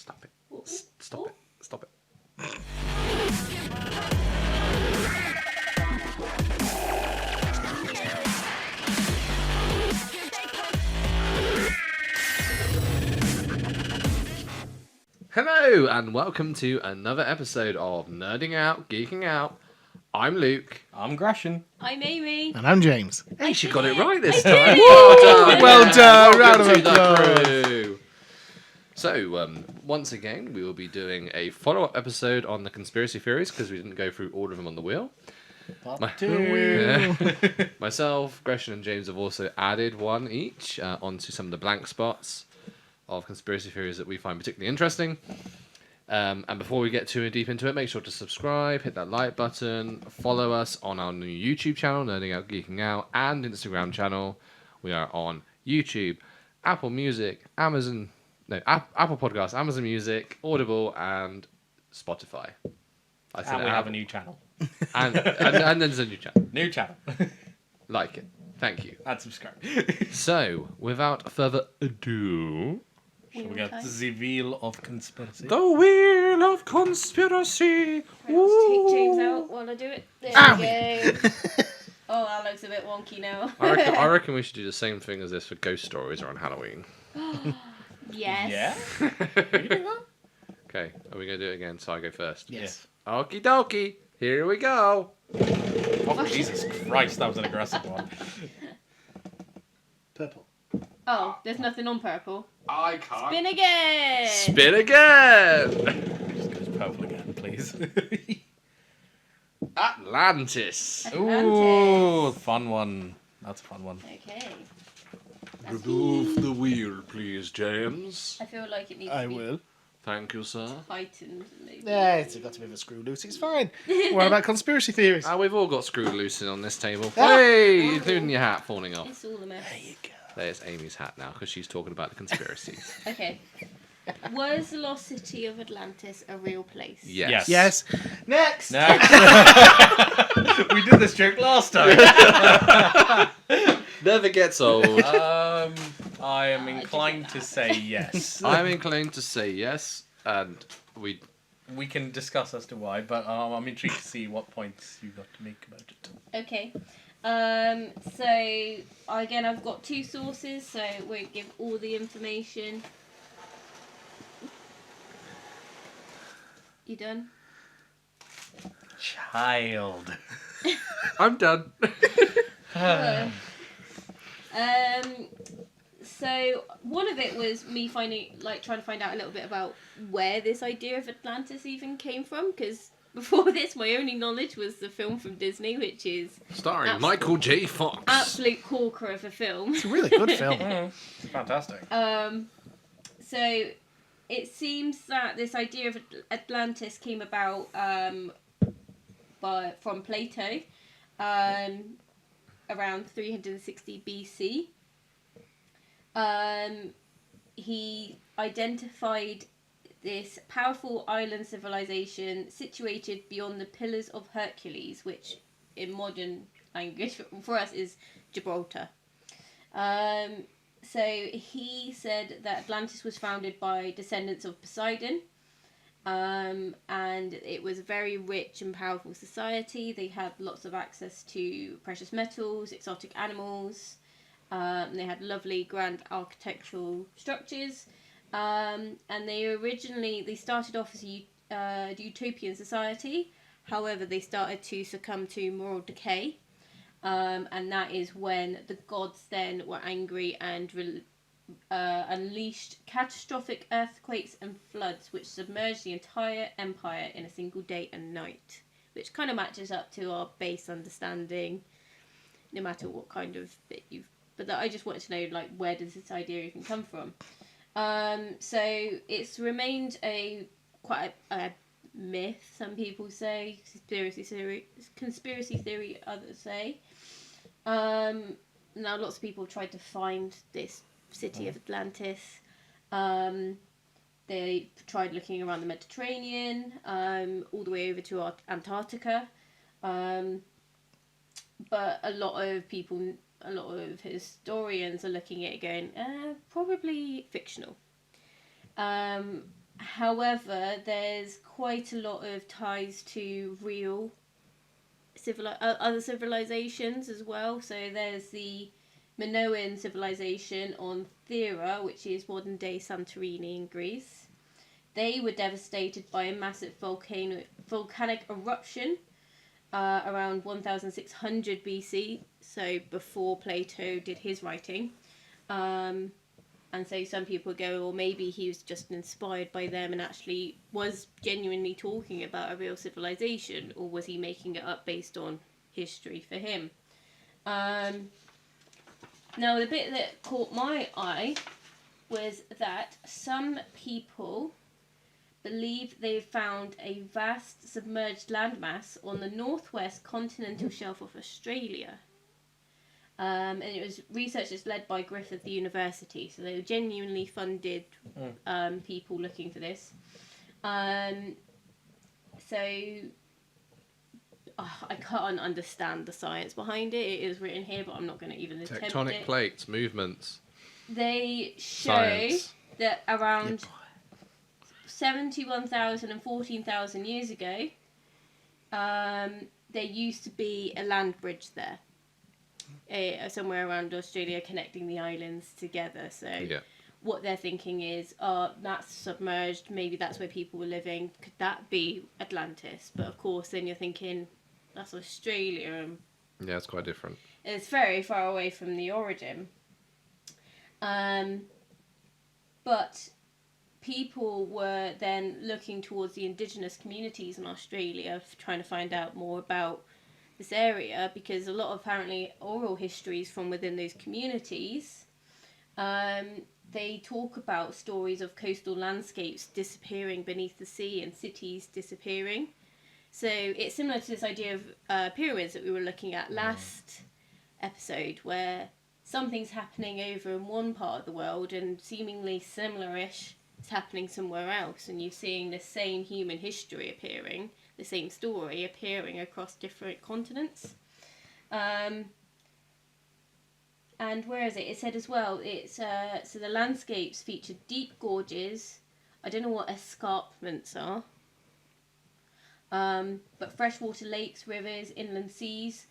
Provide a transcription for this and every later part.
Stop it. Stop it. Stop it. Hello, and welcome to another episode of Nerding Out, Geeking Out. I'm Luke. I'm Greshan. I'm Amy. And I'm James. Hey, she got it right this time. Well done. Round of Welcome to the applause. crew. So, once again, we will be doing a follow-up episode on the conspiracy theories because we didn't go through all of them on the wheel. Myself, Greshan, and James have also added one each onto some of the blank spots of conspiracy theories that we find particularly interesting. And before we get too deep into it, make sure to subscribe, hit that like button, follow us on our new YouTube channel, Nerding Out, Geeking Out, and Instagram channel. We are on YouTube, Apple Music, Apple Podcasts, Amazon Music, Audible, and Spotify. And we have a new channel. And then there's a new channel. New channel. Like it. Thank you. And subscribe. So, without further ado... Shall we get the wheel of conspiracy? The Wheel of Conspiracy! I'll take James out while I do it. There we go. Oh, that looks a bit wonky now. I reckon we should do the same thing as this for ghost stories or on Halloween. Yes. Yeah? Really? Okay, are we going to do it again? So I go first. Yes. Okie dokie, here we go. Oh, Jesus Christ, that was an aggressive one. Purple. Oh, there's nothing on purple. I can't. Spin again! Spin again! Just goes purple again, please. Atlantis. Ooh, fun one. That's a fun one. Okay. Remove the wheel, please, James. I feel like it needs I to be will. Thank you, sir. tightened, maybe. Yeah, it's got to be a screw loose. It's fine. What about conspiracy theories? We've all got screwed loose on this table. Ah. Hey, including your hat falling off. It's all a mess. There you go. There's Amy's hat now because she's talking about the conspiracies. Okay. Was the lost city of Atlantis a real place? Yes. Yes. Next. Next. We did this joke last time. Never gets old. I am inclined to say yes. I'm inclined to say yes, and we can discuss as to why, but I'm intrigued to see what points you got to make about it. Okay. So again, I've got two sources, so I won't give all the information. You done? Child. I'm done. So one of it was me trying to find out a little bit about where this idea of Atlantis even came from, because before this, my only knowledge was the film from Disney, which is Starring Michael J. Fox. absolute corker of a film. It's a really good film. Fantastic. So it seems that this idea of Atlantis came about from Plato around 360 BC. He identified this powerful island civilization situated beyond the Pillars of Hercules, which in modern language for us is Gibraltar. So he said that Atlantis was founded by descendants of Poseidon, and it was a very rich and powerful society. They had lots of access to precious metals, exotic animals, they had lovely grand architectural structures, and they started off as a utopian society. However, they started to succumb to moral decay. And that is when the gods then were angry and unleashed catastrophic earthquakes and floods, which submerged the entire empire in a single day and night, which kind of matches up to our base understanding, no matter what kind of bit you've... But I just wanted to know, like, where does this idea even come from? So it's remained quite a myth, some people say, conspiracy theory, others say. Now lots of people tried to find this city of Atlantis. They tried looking around the Mediterranean, all the way over to Antarctica. But a lot of historians are looking at it going, probably fictional. However, there's quite a lot of ties to real other civilizations as well. So there's the Minoan civilization on Thera, which is modern day Santorini in Greece. They were devastated by a massive volcanic eruption around 1600 BC, so before Plato did his writing. And so some people go, or maybe he was just inspired by them and actually was genuinely talking about a real civilization, or was he making it up based on history for him? Now, the bit that caught my eye was that some people believe they've found a vast submerged landmass on the northwest continental shelf of Australia. And it was researchers led by Griffith University, so they were genuinely funded people looking for this. So I can't understand the science behind it. It is written here, but I'm not going to even attempt it. Tectonic plates, movements. They show Science. that around 71,000 and 14,000 years ago, there used to be a land bridge there. Somewhere around Australia connecting the islands together. So what they're thinking is, that's submerged, maybe that's where people were living. Could that be Atlantis? But of course then you're thinking, that's Australia. Yeah, it's quite different. It's very far away from the origin. But people were then looking towards the indigenous communities in Australia, trying to find out more about this area, because a lot of apparently oral histories from within those communities, they talk about stories of coastal landscapes disappearing beneath the sea and cities disappearing. So it's similar to this idea of pyramids that we were looking at last episode, where something's happening over in one part of the world and seemingly similar-ish is happening somewhere else, and you're seeing the same human history appearing, the same story appearing across different continents. And where is it? It said as well, it's so the landscapes feature deep gorges. I don't know what escarpments are. But freshwater lakes, rivers, inland seas.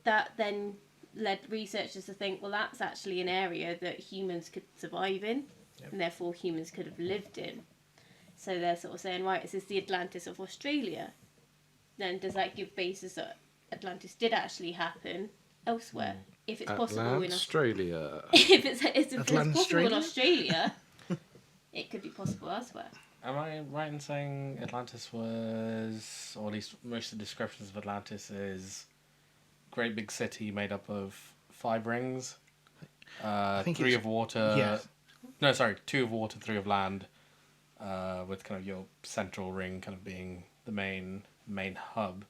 That then led researchers to think, well, that's actually an area that humans could survive in, and therefore humans could have lived in. So they're sort of saying, right, is this the Atlantis of Australia? Then does that give basis that Atlantis did actually happen elsewhere? If it's possible in Australia. if it's possible Australia? in Australia, it could be possible elsewhere. Am I right in saying Atlantis was, or at least most of the descriptions of Atlantis is great big city made up of 5 rings, think 3 it's- of water. yeah. No, sorry, 2 of water, 3 of land, with kind of your central ring kind of being the main hub.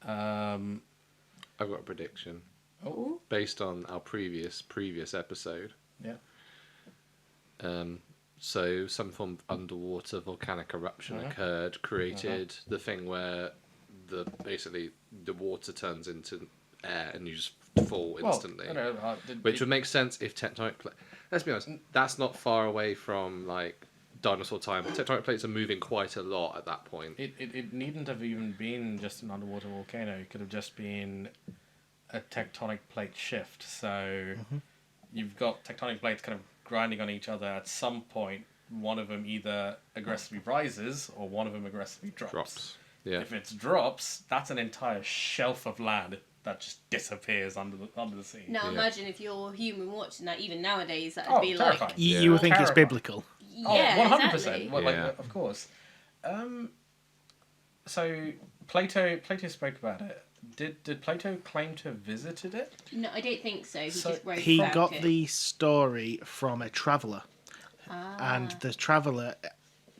I've got a prediction Oh, based on our previous episode. yeah. So some form of underwater volcanic eruption occurred, created the thing where basically the water turns into air and you just fall instantly. Well, Which would make sense if tectonic let's be honest, that's not far away from like dinosaur time. Tectonic plates are moving quite a lot at that point. It needn't have even been just an underwater volcano. It could have just been a tectonic plate shift. So you've got tectonic plates kind of grinding on each other. At some point, one of them either aggressively rises or one of them aggressively drops. Yeah. If it drops, that's an entire shelf of land that just disappears under the sea. Now imagine if you're human watching that, even nowadays, that would Oh, be terrifying. like... You would think it's Terrifying. biblical. Yeah, 100%. exactly. Well, Yeah. of course. So Plato spoke about it. Did Plato claim to have visited it? No, I don't think so. He So just wrote He about got it. the story from a traveller. And the traveller...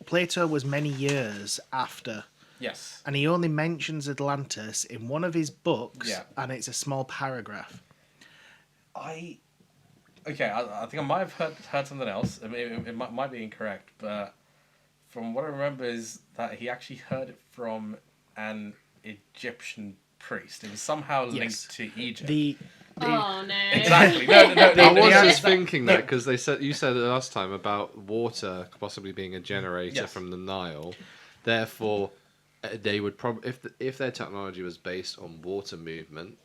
Plato was many years after... Yes. And he only mentions Atlantis in one of his books, Yeah. and it's a small paragraph. I think I might have heard something else. I mean, it might be incorrect, but from what I remember is that he actually heard it from an Egyptian priest. It was somehow linked Yes. to Egypt. Oh no. Exactly. No. I was Yeah. just thinking that because you said it last time about water possibly being a generator Yes. from the Nile. Therefore, they would probably if their technology was based on water movement,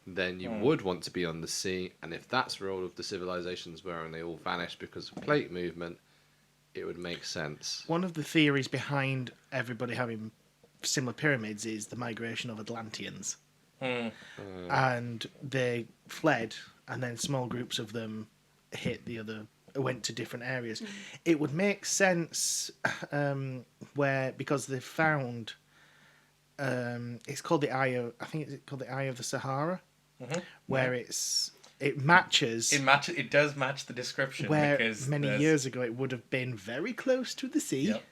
then you would want to be on the sea. And if that's where all of the civilizations were and they all vanished because of plate movement, it would make sense. One of the theories behind everybody having similar pyramids is the migration of Atlanteans. And they fled, and then small groups of them went to different areas. It would make sense because they found it's called the I think it's called the Eye of the Sahara, where it matches. It does match the description Where because many there's- years ago it would have been very close to the sea. Yep.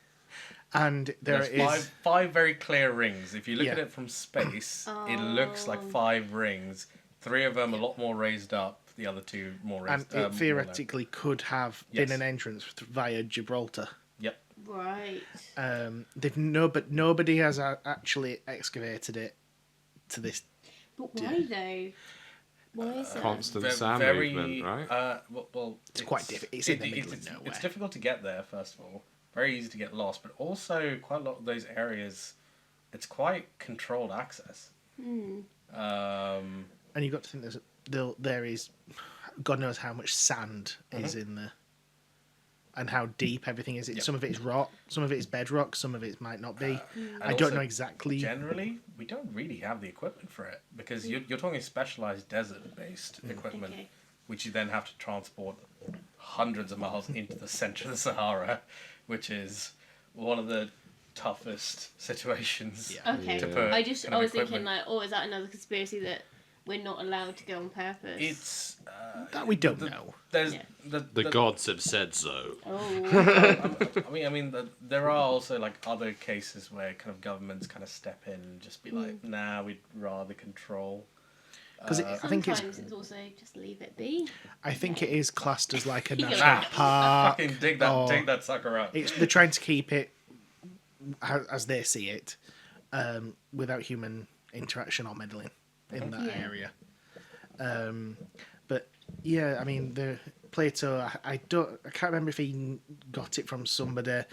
And There's five very clear rings. If you look at Yeah. it from space, it looks like 5 rings. 3 of them a lot more raised up. The other 2 more and raised. it theoretically could have Yes. been an entrance via Gibraltar. Yep. Right. But nobody has actually excavated it to this. But why though? Why is that? Constant sand movement, right? Well, It's quite difficult. It's in the middle of nowhere. It's difficult to get there. First of all, very easy to get lost, but also quite a lot of those areas, it's quite controlled access. And you've got to think there is, God knows how much sand is in there, and how deep everything is. Some of it is rock, some of it is bedrock, some of it might not be. I don't also, know exactly. Generally, we don't really have the equipment for it because you're talking specialized desert-based equipment, Okay. which you then have to transport hundreds of miles into the center of the Sahara, which is one of the toughest situations. Yeah. Okay. To put I kind of was thinking equipment. like, oh, is that another conspiracy that we're not allowed to go on purpose? It's That we don't know. there's Yeah. The gods have said so. Oh. I mean, there are also like other cases where kind of governments kind of step in and just be like, nah, we'd rather control. Because I think Sometimes it's also just leave it be. I think it is classed as like a Nah. national park. Fucking dig or- that sucker up. They're trying to keep it as they see it, without human interaction or meddling in that Yeah. area. But yeah, I mean, the Plato. I can't remember if he got it from somebody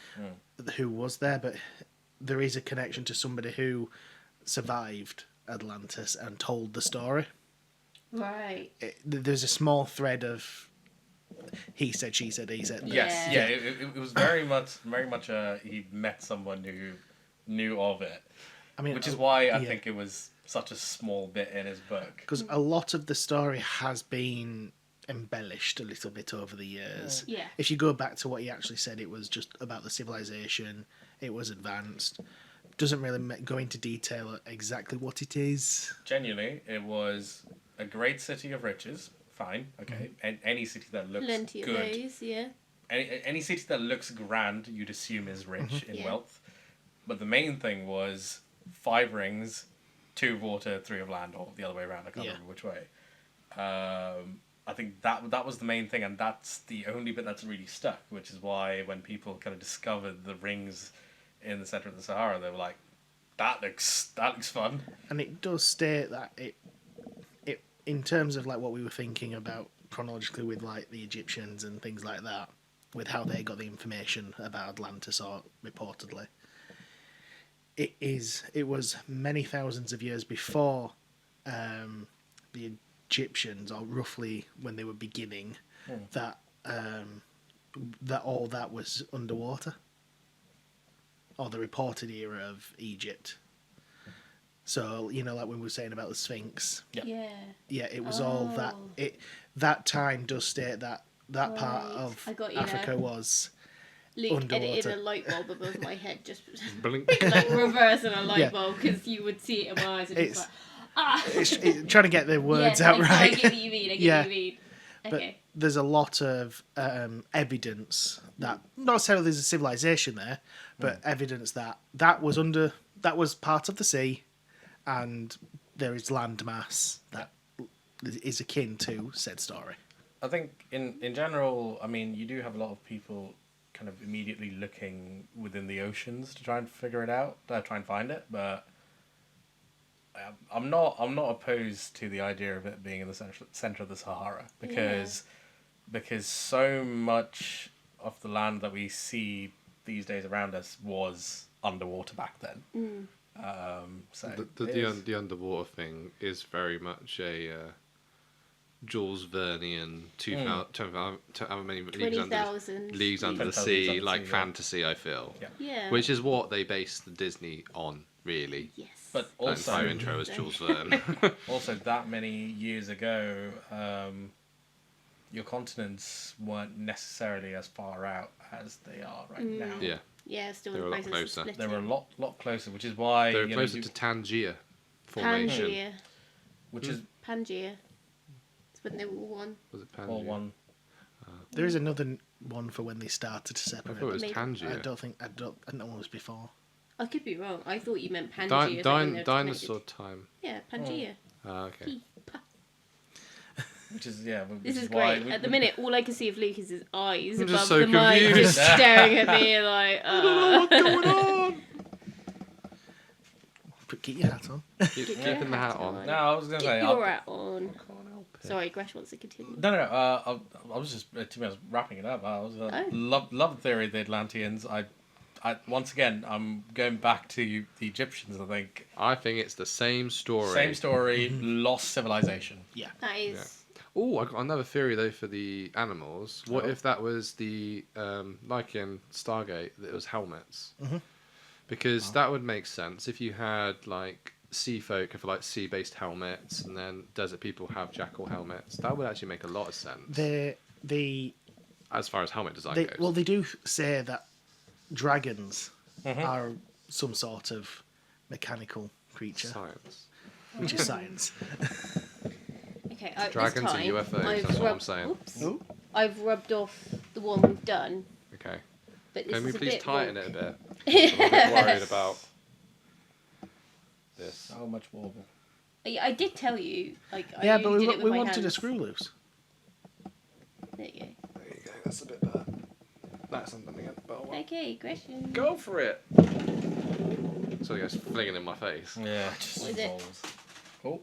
who was there, but there is a connection to somebody who survived Atlantis and told the story. Right. There's a small thread of he said, she said, he said. Yes, Yeah. it was very much he met someone who knew of it, I mean, which is why I yeah. think it was such a small bit in his book. Because a lot of the story has been embellished a little bit over the years. Yeah. If you go back to what he actually said, it was just about the civilization. It was advanced. Doesn't really go into detail exactly what it is. Genuinely, it was a great city of riches. Fine, okay. And any city that looks Plenty good, of those, yeah. any city that looks grand, you'd assume is rich in Yeah. wealth. But the main thing was 5 rings, 2 of water, 3 of land, or the other way around. I can't Yeah. remember which way. I think that was the main thing, and that's the only bit that's really stuck. Which is why when people kind of discovered the rings in the center of the Sahara, they were like, "That looks fun." And it does state that it in terms of like what we were thinking about chronologically with like the Egyptians and things like that, with how they got the information about Atlantis or reportedly. It was many thousands of years before the Egyptians, or roughly when they were beginning, that all that was underwater, or the reported era of Egypt. So like when we were saying about the Sphinx, Yeah. yeah, it was all that. Oh. That time does state that part Right. of I got you Africa now. was Luke edited underwater. a light bulb above my head, just Blink. like reversing a light Yeah. bulb, because you would see it in my eyes and It's- it's like, ah! it's trying to get the words Yeah, out I right. get what you mean, Yeah. what you mean. But Okay. there's a lot of evidence that not necessarily there's a civilization there, but evidence that was part of the sea, and there is landmass that is akin to said story. I think in general, I mean, you do have a lot of people kind of immediately looking within the oceans to try and figure it out, try and find it, but I'm not opposed to the idea of it being in the center of the Sahara because so much of the land that we see these days around us was underwater back then. So The underwater thing is very much a Jules Vernean 2000 however many leagues under 20,000 leagues under the 20,000 sea, under the like sea, fantasy. I feel, Yeah. which is what they based the Disney on, really. Yes. but That entire also intro is Jules Verne. also that many years ago, your continents weren't necessarily as far out as they are right now. Yeah, Yeah, still They in were the a lot process of closer. They were a splitting. lot closer, which is why they're you know, closer to Tangier formation. Pangea. which is Pangea. It's when they were one. Was it Pangaea? all one. There is another one for when they started to I separate. thought it was Maybe. Tangier. I don't know what was before. I could be wrong. I thought you meant Pangea. as like when they were Dinosaur connected. time. Yeah, Pangea. Okay. P- pa- Which is which This is why great. At the minute, all I can see of Luke is his eyes I'm above just so the mic, confused. just staring at me like. What's going on? Keep your hat on. Keep Get keeping your the hat hat on. on. No, I was gonna say. Get your hat on. I can't help it. Sorry, Gresh wants to continue. No. I was just to be honest, wrapping it up. I was Oh. love the theory of the Atlanteans. I once again I'm going back to the Egyptians. I think I think it's the same story. same story, lost civilization. That is. Oh, I got another theory though for the animals. What Oh. if that was the like in Stargate, that it was helmets? Because that would make sense if you had like sea folk have like sea-based helmets, and then desert people have jackal helmets. That would actually make a lot of sense They as far as helmet design they goes. well they do say that dragons are some sort of mechanical creature, Science. which is science. Okay, Dragons this and time, UFOs, I've that's what I'm rubbed- saying. Oops. Oh. I've rubbed off the one we've done, Okay. but this Can we is a please bit tighten wonky. it a bit? I'm a bit worried about this. So much warble. I did tell you, like, Yeah, I but only did it with we my wanted hands. a screw loose. There you go. There you go. That's a bit better. That's something again. Okay, Greshan. Go for it. So you guys flinging in my face. Yeah, just What is it? balls. Oh,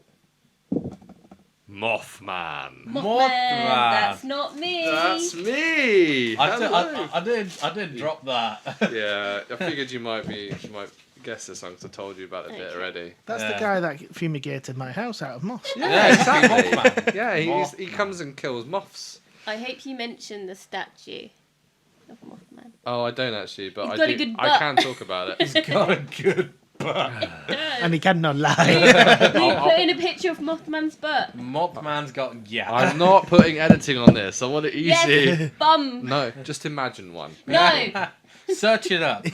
Mothman. Mothman, that's not me. That's me. Hello. I did drop that. Yeah, I figured you might guess this one because I told you about it a bit Okay. already. That's the Yeah. guy that fumigated my house out of moss. Yeah, exactly. Mothman. Yeah, he Mothman. comes and kills moths. I hope you mention the statue of Mothman. Oh, I don't actually, but He's I got a do. good I butt. can talk about it. He's got a good butt. And he cannot lie. You put in a picture of Mothman's butt. Mothman's got I'm not putting editing on this. I want it easy. Yes, bum. No, just imagine one. No. Search it up.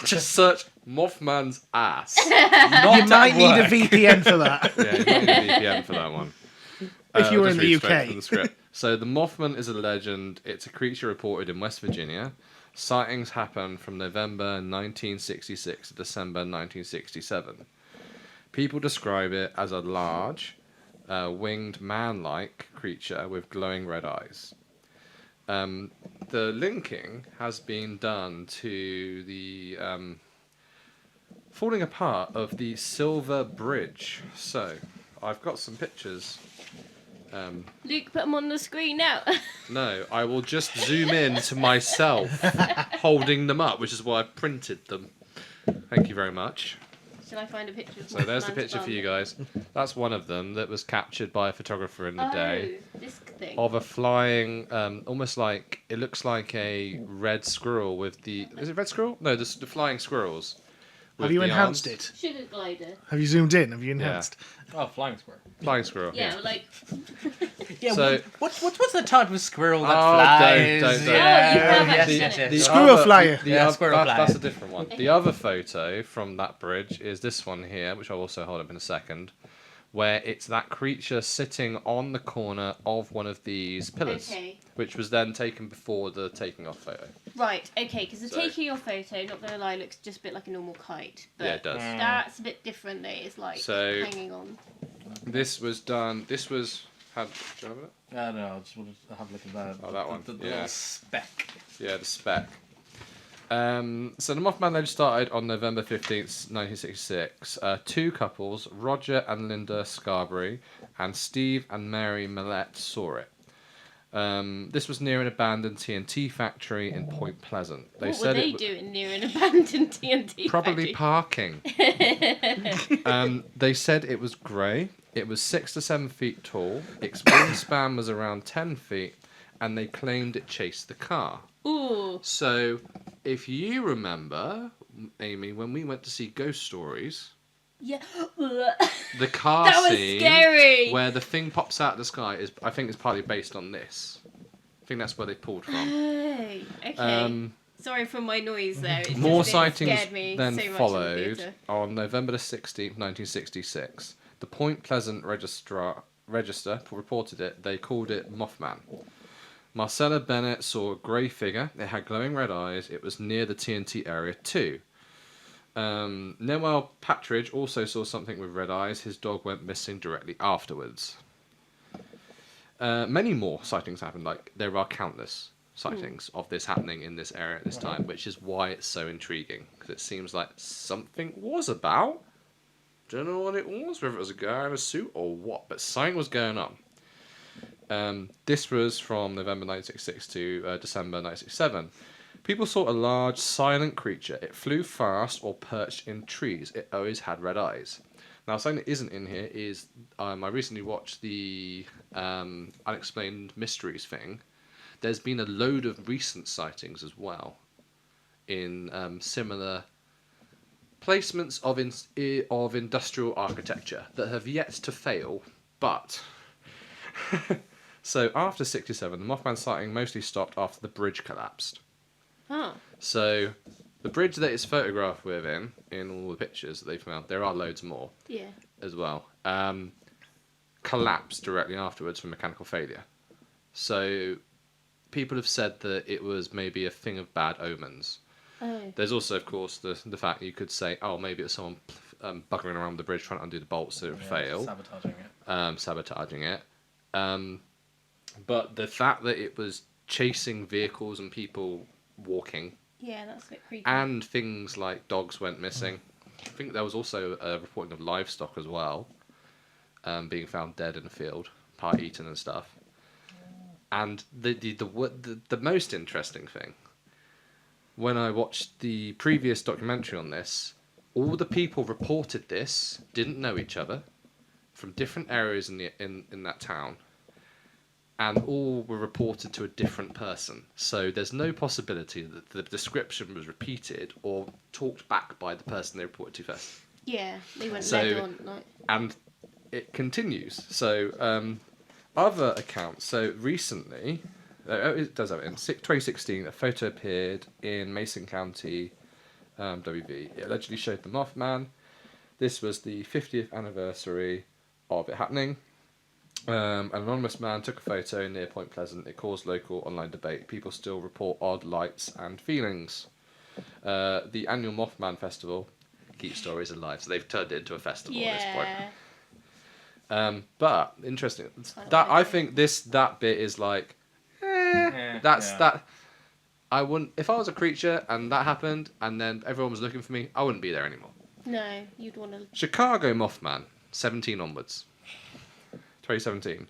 Just search Mothman's ass. Not You might at need a work. VPN for that. Yeah, you might need a VPN for that one. If you I'll were just in the read straight UK. from the script. So the Mothman is a legend. It's a creature reported in West Virginia. Sightings happen from November 1966 to December 1967. People describe it as a large, winged man-like creature with glowing red eyes. The linking has been done to the falling apart of the Silver Bridge. So, I've got some pictures. Luke, put them on the screen now. No, I will just zoom in to myself holding them up, which is why I printed them. Thank you very much. Shall I find a picture of So there's the Mothman's picture bum? for you guys. That's one of them that was captured by a photographer in the day. Oh, this thing. Of a flying, almost like, it looks like a red squirrel with the... Is it red squirrel? No, the flying squirrels. with Have you the enhanced arms. it? Sugar glider. Have you zoomed in? Have you enhanced? Oh, flying squirrel. Flying squirrel, Yeah, yeah. like. Yeah. So- What's the type of squirrel that Oh, flies? don't. Yeah. Oh, you have yes, actually yes, done it. yes. Squirrel flyer. Yeah, squirrel flyer. That's a different one. The other photo from that bridge is this one here, which I'll also hold up in a second, where it's that creature sitting on the corner of one of these pillars, Okay. which was then taken before the taking off photo. Right, okay, because the So- taking your photo, not gonna lie, looks just a bit like a normal kite. But Yeah, it does. That's a bit different, though. It's like So- hanging on. This was done. This was. Do you have it? No, I just wanted to have a look at that. Oh, that one. The Yeah. little speck. Yeah, the spec. So the Mothman legend started on November 15th, 1966. Two couples, Roger and Linda Scarberry, and Steve and Mary Millette, saw it. This was near an abandoned TNT factory in Point Pleasant. What were they doing near an abandoned TNT Probably factory? parking. They said it was grey. It was 6 to 7 feet tall. Its wingspan was around 10 feet, and they claimed it chased the car. Ooh. So, if you remember, Amy, when we went to see Ghost Stories, Yeah. the car That was scene scary. where the thing pops out of the sky I think is partly based on this. I think that's where they pulled from. Hey, okay. Sorry for my noise there. It's More just, it sightings scared me then so much in the followed theatre. on November the 16th, 1966. The Point Pleasant Register reported it. They called it Mothman. Marcella Bennett saw a grey figure. It had glowing red eyes. It was near the TNT area too. Noel Patridge also saw something with red eyes. His dog went missing directly afterwards. Many more sightings happened. Like, there are countless sightings of this happening in this area at this time, which is why it's so intriguing, because it seems like something was about. Don't know what it was, whether it was a guy in a suit or what, but something was going on. This was from November 1966 to December 1967. People saw a large, silent creature. It flew fast or perched in trees. It always had red eyes. Now, something that isn't in here is I recently watched the Unexplained Mysteries thing. There's been a load of recent sightings as well in similar placements of industrial architecture that have yet to fail, but... So, after 67, the Mothman sighting mostly stopped after the bridge collapsed. Oh. So, the bridge that it's photographed within, in all the pictures that they found, there are loads more Yeah. as well, collapsed directly afterwards from mechanical failure. So, people have said that it was maybe a thing of bad omens. Oh. There's also, of course, the fact you could say, oh, maybe it was someone buggering around the bridge trying to undo the bolts so it would fail. Sabotaging it. But the fact that it was chasing vehicles and people walking, Yeah, that's a bit creepy. and things like dogs went missing. I think there was also a reporting of livestock as well, being found dead in a field, part eaten and stuff. And the most interesting thing, when I watched the previous documentary on this, all the people reported this didn't know each other, from different areas in that town, and all were reported to a different person. So there's no possibility that the description was repeated or talked back by the person they reported to first. Yeah, they went So- led on. Like... And it continues. So other accounts. So recently, it does have it. In 2016, a photo appeared in Mason County, WV. It allegedly showed the Mothman. This was the 50th anniversary of it happening. An anonymous man took a photo near Point Pleasant. It caused local online debate. People still report odd lights and feelings. The annual Mothman Festival keeps stories alive, so they've turned it into a festival at this point. But interesting. I think that bit is like, that. I wouldn't, if I was a creature and that happened, and then everyone was looking for me, I wouldn't be there anymore. No, you'd want to... Chicago Mothman, 17 onwards. 2017.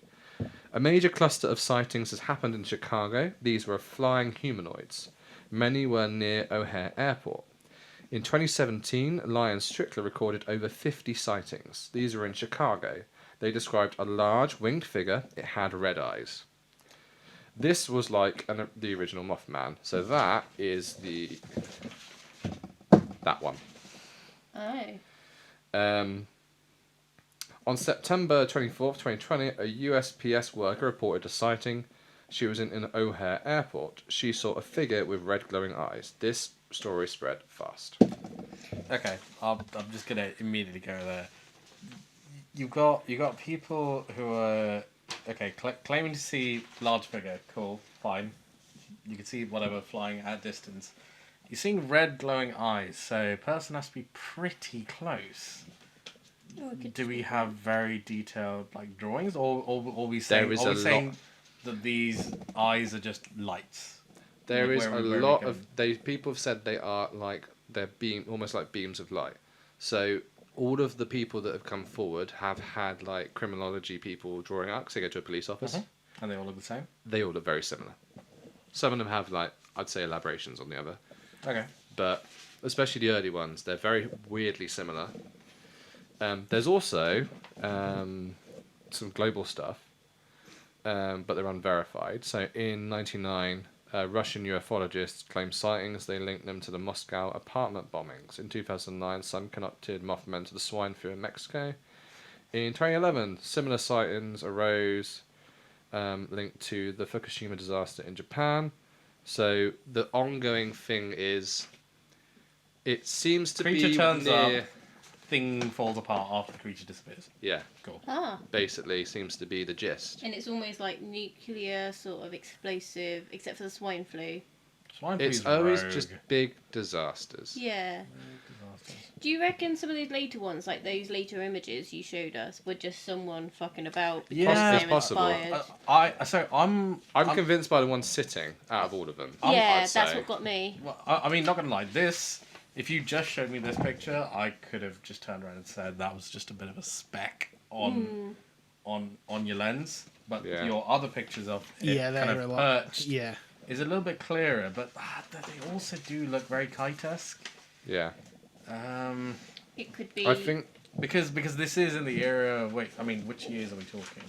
A major cluster of sightings has happened in Chicago. These were flying humanoids. Many were near O'Hare Airport. In 2017, Lion Strickler recorded over 50 sightings. These were in Chicago. They described a large winged figure. It had red eyes. This was like the original Mothman. So that is that one. Oh. On September 24th, 2020, a USPS worker reported a sighting. She was in an O'Hare Airport. She saw a figure with red glowing eyes. This story spread fast. Okay, I'm just gonna immediately go there. You got people who are claiming to see large figure. Cool, fine. You can see whatever flying at distance. You're seeing red glowing eyes, so person has to be pretty close. Do we have very detailed drawings, or are we saying, saying that these eyes are just lights? There is Where a we lot can- of people have said they're almost like beams of light. So all of the people that have come forward have had like criminology people drawing out because they go to a police office. And they all look the same. They all look very similar. Some of them have like I'd say elaborations on the other, Okay. but especially the early ones, they're very weirdly similar. There's also some global stuff, but they're unverified. So in 1999, Russian ufologists claimed sightings. They linked them to the Moscow apartment bombings. In 2009, some connected Mothman to the swine flu in Mexico. In 2011, similar sightings arose linked to the Fukushima disaster in Japan. So the ongoing thing is, it seems to Creature be turns near... up, thing falls apart after the creature disappears. Yeah, Cool. Ah, basically seems to be the gist. and it's almost like nuclear sort of explosive, except for the swine flu. Swine It's flu's always rogue. just big disasters. Yeah. Disasters. Do you reckon some of these later ones, like those later images you showed us, were just someone fucking about? Yeah. because It's they're possible. inspired? I'm convinced by the one sitting out of all of them. Yeah, I'd that's say. what got me. Well, I mean, not gonna lie. If you just showed me this picture, I could have just turned around and said that was just a bit of a speck on your lens. But Yeah. your other pictures of it Yeah, kind they're of a lot. perched Yeah. is a little bit clearer. But they also do look very kite-esque. Yeah, It could be. I think Because this is in the era of, which years are we talking?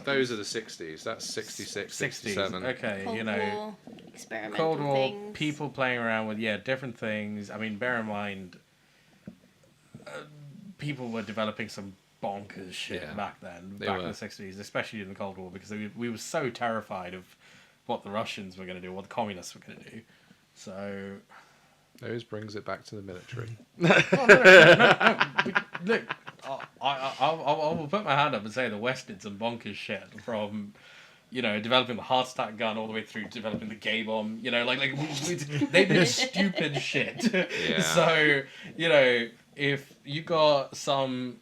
those are the 60s. That's 66, 67. Okay, Cold War, experimental Cold War, things. people playing around with different things. I mean, bear in mind, people were developing some bonkers shit Yeah, back then, they back were. in the 60s, especially in the Cold War, because we were so terrified of what the Russians were going to do, what the communists were going to do. So, Those brings it back to the military. look, I will put my hand up and say the West did some bonkers shit from, developing the heart attack gun all the way through developing the gay bomb. They did stupid shit. Yeah. So, if you got some,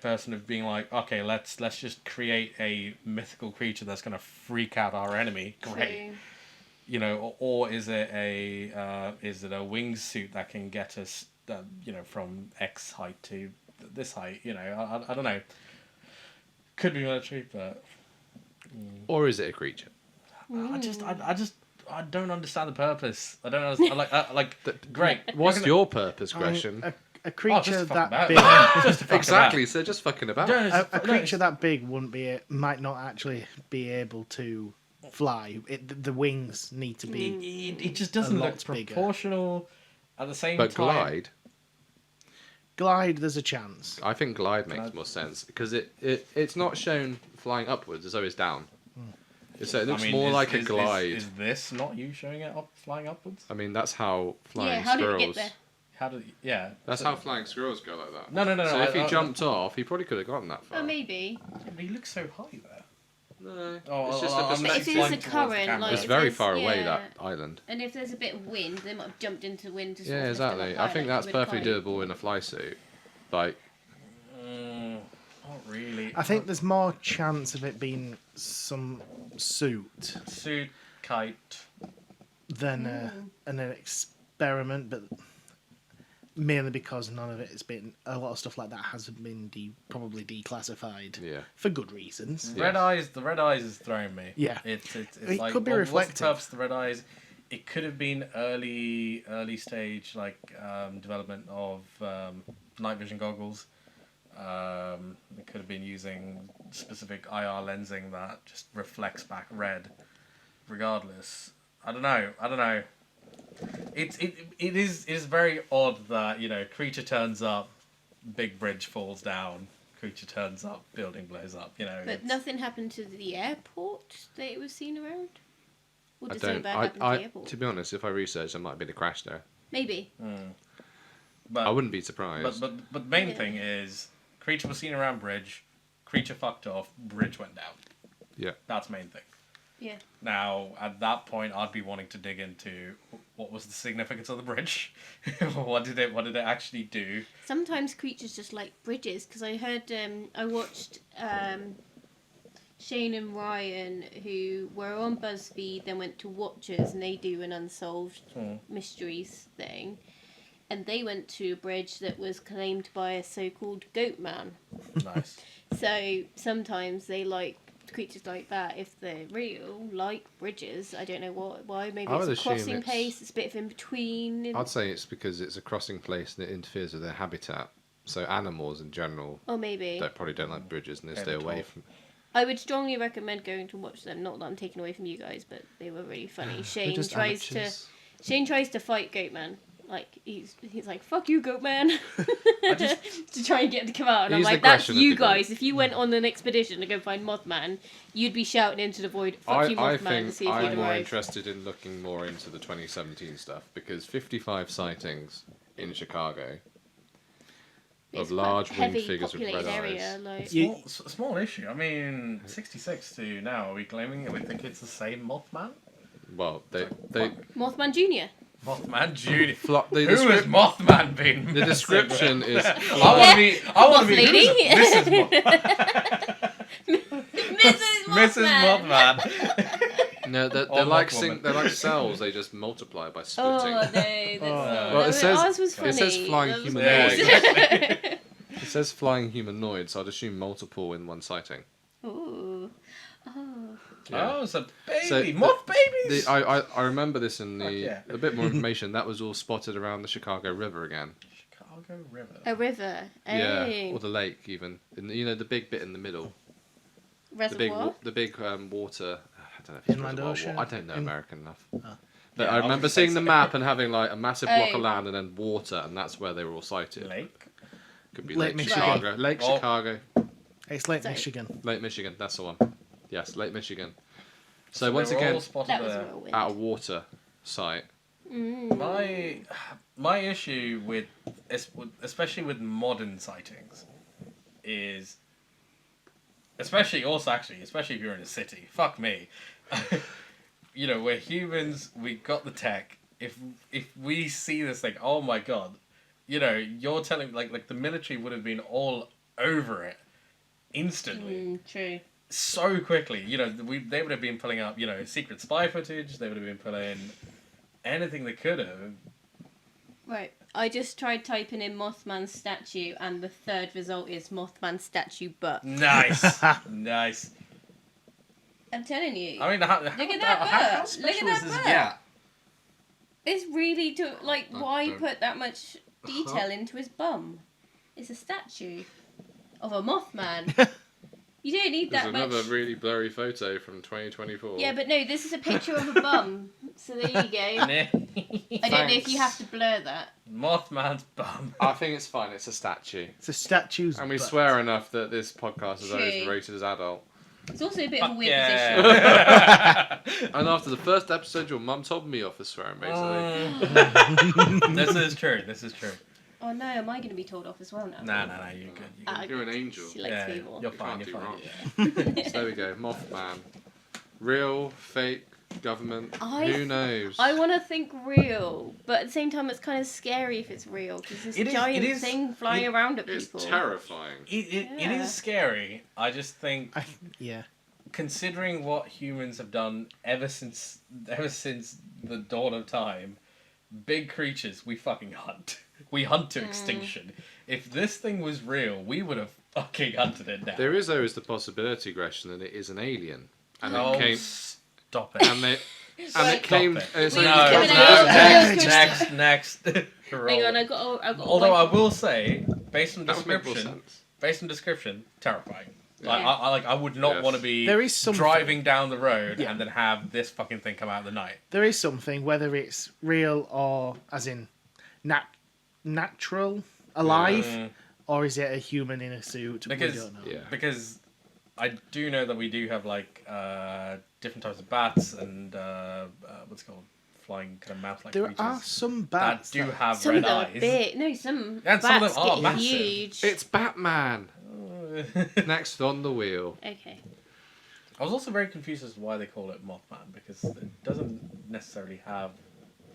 person of being like, okay, let's just create a mythical creature that's gonna freak out our enemy. Great. True. Or is it a wingsuit that can get us, from X height to this height? I don't know. Could be military, but Or is it a creature? I don't understand the purpose. I don't understand. Great. What's your purpose, Greshan? A creature just fucking that about. big, Just to fuck Exactly, so just fucking about. a creature that big might not actually be able to fly. The wings need to be. It just doesn't A look lot bigger. proportional. At the same But time, glide, Glide, there's a chance. I think glide makes more sense because it's not shown flying upwards; it's always down. So it looks more like a glide. Is this not you showing it flying upwards? I mean, that's how flying How did it squirrels. get there? How did? Yeah. That's how flying squirrels go like that. No. So if he jumped off, he probably could have gotten that far. Oh, maybe. But he looks so high there. No, Oh, it's just a I'm But perspective. if there's a towards the current, camera. like It's if very there's- far away, yeah. that island. And if there's a bit of wind, they might have jumped into wind to sort Yeah, of lift them exactly. up I higher, think like that's you would perfectly kite. doable in a fly suit. Like, Not really. I think there's more chance of it being some suit Suit, kite. than an experiment, but mainly because none of it has been. A lot of stuff like that hasn't been probably declassified yeah. for good reasons. Yeah. Red eyes. The red eyes is throwing me. Yeah. It's It like could be what's the reflective. purpose of the red eyes? It could have been early stage development of night vision goggles. It could have been using specific IR lensing that just reflects back red. Regardless, I don't know. It is very odd that creature turns up, big bridge falls down. Creature turns up, building blows up. But it's- nothing happened to the airport that it was seen around? Or I did something don't. bad happen to the airport? To be honest, if I researched, there might have been a crash there. Maybe. But I wouldn't be surprised. But the main Yeah. thing is, creature was seen around bridge, creature fucked off, bridge went down. Yeah. That's the main thing. Yeah. Now, at that point, I'd be wanting to dig into what was the significance of the bridge. What did it actually do? Sometimes creatures just like bridges, because I heard, I watched Shane and Ryan, who were on BuzzFeed, then went to Watchers, and they do an unsolved mysteries thing. And they went to a bridge that was claimed by a so-called goat man. Nice. So sometimes they like creatures like that if they're real, like bridges. I don't know why. Maybe I would it's a assume crossing it's- place. It's a bit of in between. I'd say it's because it's a crossing place and it interferes with their habitat. So animals in general Or maybe. probably don't like bridges and they Yeah, stay they're away tall. from. I would strongly recommend going to watch them. Not that I'm taking away from you guys, but they were really funny. They're Shane just tries amateurs. to fight Goatman. Like he's like, fuck you, Goatman, just- to try and get him to come out. And I'm He's the like, that's Greshan of you the group. guys. If you went on an expedition to go find Mothman, you'd be shouting into the void, fuck you, I Mothman, to see think if he'd I'm more arrive. interested in looking more into the 2017 stuff because 55 sightings in Chicago It's of quite large a winged heavy figures with populated red area. eyes. Like, You- Small issue. I mean, 66 to now. Are we claiming? Are we think it's the same Mothman? Well, they Mothman Junior. Mothman Junior. the, Who has Mothman been? the description is I want to be. I want to be Moth Mrs. lady. Mothman. Mrs. Mothman. Mrs. Mothman. no, they're Or like Mothwoman. they're like cells. They just multiply by splitting. Oh no, that's Well, it says- ours was funny. it says flying That was humanoid. good. It says flying humanoid, so I'd assume multiple in one sighting. Ooh. Oh. Yeah. Oh, it's a baby. So Moth babies. I remember this in Fuck the yeah. a bit more information that was all spotted around the Chicago River again. Chicago River. A river. Yeah, Oh. or the lake even. In the, the big bit in the middle. Reservoir. The big water. I don't know if it's Inland reservoir ocean? water. I don't know American enough. But Yeah, I I was remember gonna say seeing the so. map and having like a massive block Oh. of land and then water, and that's where they were all sighted. Lake. Could be Lake Lake Michigan. Chicago. Lake Oh. Chicago. It's Lake Sorry. Michigan. Lake Michigan. That's the one. Yes, Lake Michigan. So they once were again, all spotted That was a there. whirlwind. at a water site. Mm. My issue with especially with modern sightings is especially if you're in a city. Fuck me. You know, we're humans, we got the tech. If we see this thing, oh my god. You know, you're telling like the military would have been all over it instantly. True. So quickly, you know, they would have been pulling up, you know, secret spy footage. They would have been pulling anything they could have. Right. I just tried typing in Mothman statue, and the third result is Mothman statue butt. Nice, nice. I'm telling you. I mean, how Look at that butt. Look at special that is this butt. get? It's really like why don't- put that much detail into his bum? It's a statue of a Mothman. You don't need There's that another much. really blurry photo from 2024. Yeah, but no, this is a picture of a bum. So there you go. I don't know if you have to blur that. Mothman's bum. I think it's fine. It's a statue. It's a statue's And we butt. swear enough that this podcast is always True. rated as adult. It's also a bit of a Fuck weird yeah. position. And after the first episode, your mum told me off for swearing, basically. This is true. This is true. Oh no, am I going to be told off as well now? No, you're good. You're Ah, good. You're an angel. She likes Yeah, me more. you're You fine. can't You're do fine. wrong. So there we go. Mothman. Real, fake, government. I- Who knows? I want to think real, but at the same time, it's kind of scary if it's real because this It is- giant it is- thing flying it- around at It's people. terrifying. It Yeah. is scary. I just think, Yeah. considering what humans have done ever since the dawn of time, big creatures we fucking hunt. We hunt to extinction. If this thing was real, we would have fucking hunted it down. There is always the possibility, Greshan, that it is an alien. And Oh, it came. stop it. And they. And it came. Stop It's We only were No, given because- a- next. Hang on, I got. Although I will say, based on That would make more description, sense. terrifying. Yeah. I would not Yes. want to be There is something- driving down the road Yeah. and then have this fucking thing come out of the night. There is something, whether it's real or as in natural, alive, Mm. or is it a human in a suit? Because- we don't know. Yeah. Because I do know that we do have like different types of bats and what's it called, flying kind of mouth-like There creatures are some that bats do that- have Some red of them eyes. are big. No, some And some of bats them are get massive. huge. It's Batman. Next on the wheel. Okay. I was also very confused as to why they call it Mothman, because it doesn't necessarily have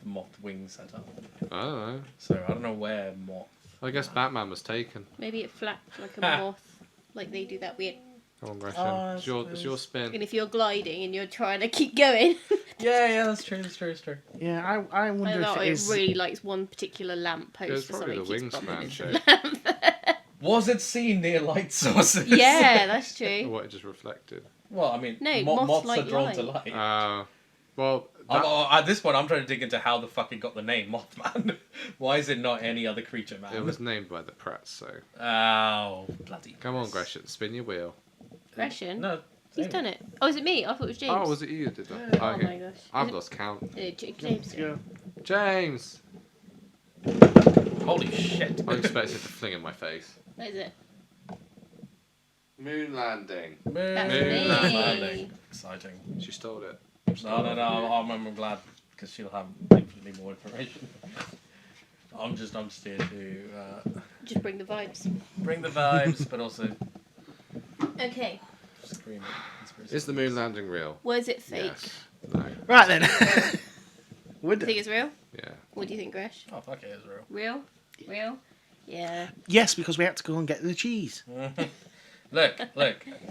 the moth wings set up. I don't know. So I don't know where moth. I guess Batman was taken. Maybe it flapped like a moth, like they do that weird Come on, Greshan. It's your spin. And if you're gliding and you're trying to keep going, Yeah, that's true. Yeah, I wonder if it is. really likes one particular lamp post It's for probably something. the keeps bumping wingspan into shape. the lamp. Was it seen near light sources? Yeah, that's Or true. what it just reflected. Well, I mean, No, moths moths are like drawn to light. light. Well, At this point, I'm trying to dig into how the fuck it got the name Mothman. Why is it not any other creature, man? it was named by the press, so... Oh, bloody. Come on, Greshan, spin your wheel. Greshan? No. He's done it. Oh, is it me? I thought it was James. Oh, was it you that did that? Yeah. Oh Okay. my gosh. I've lost count. James. Yeah. James! Holy shit. I expected to fling in my face. What is it? Moon landing. That's Moon me. landing. Exciting. She stole it. No, I'm glad because she'll have infinitely more information. I'm just here to Just bring the vibes. bring the vibes, but also Okay. scream at conspiracy. Is the moon landing real? Was it fake? Yes. No. Right then. We're Do you done. think it's real? Yeah. What do you think, Gresh? Oh, fuck it, it's real. Real? Real? Yeah. Yes, because we had to go and get the cheese. Look,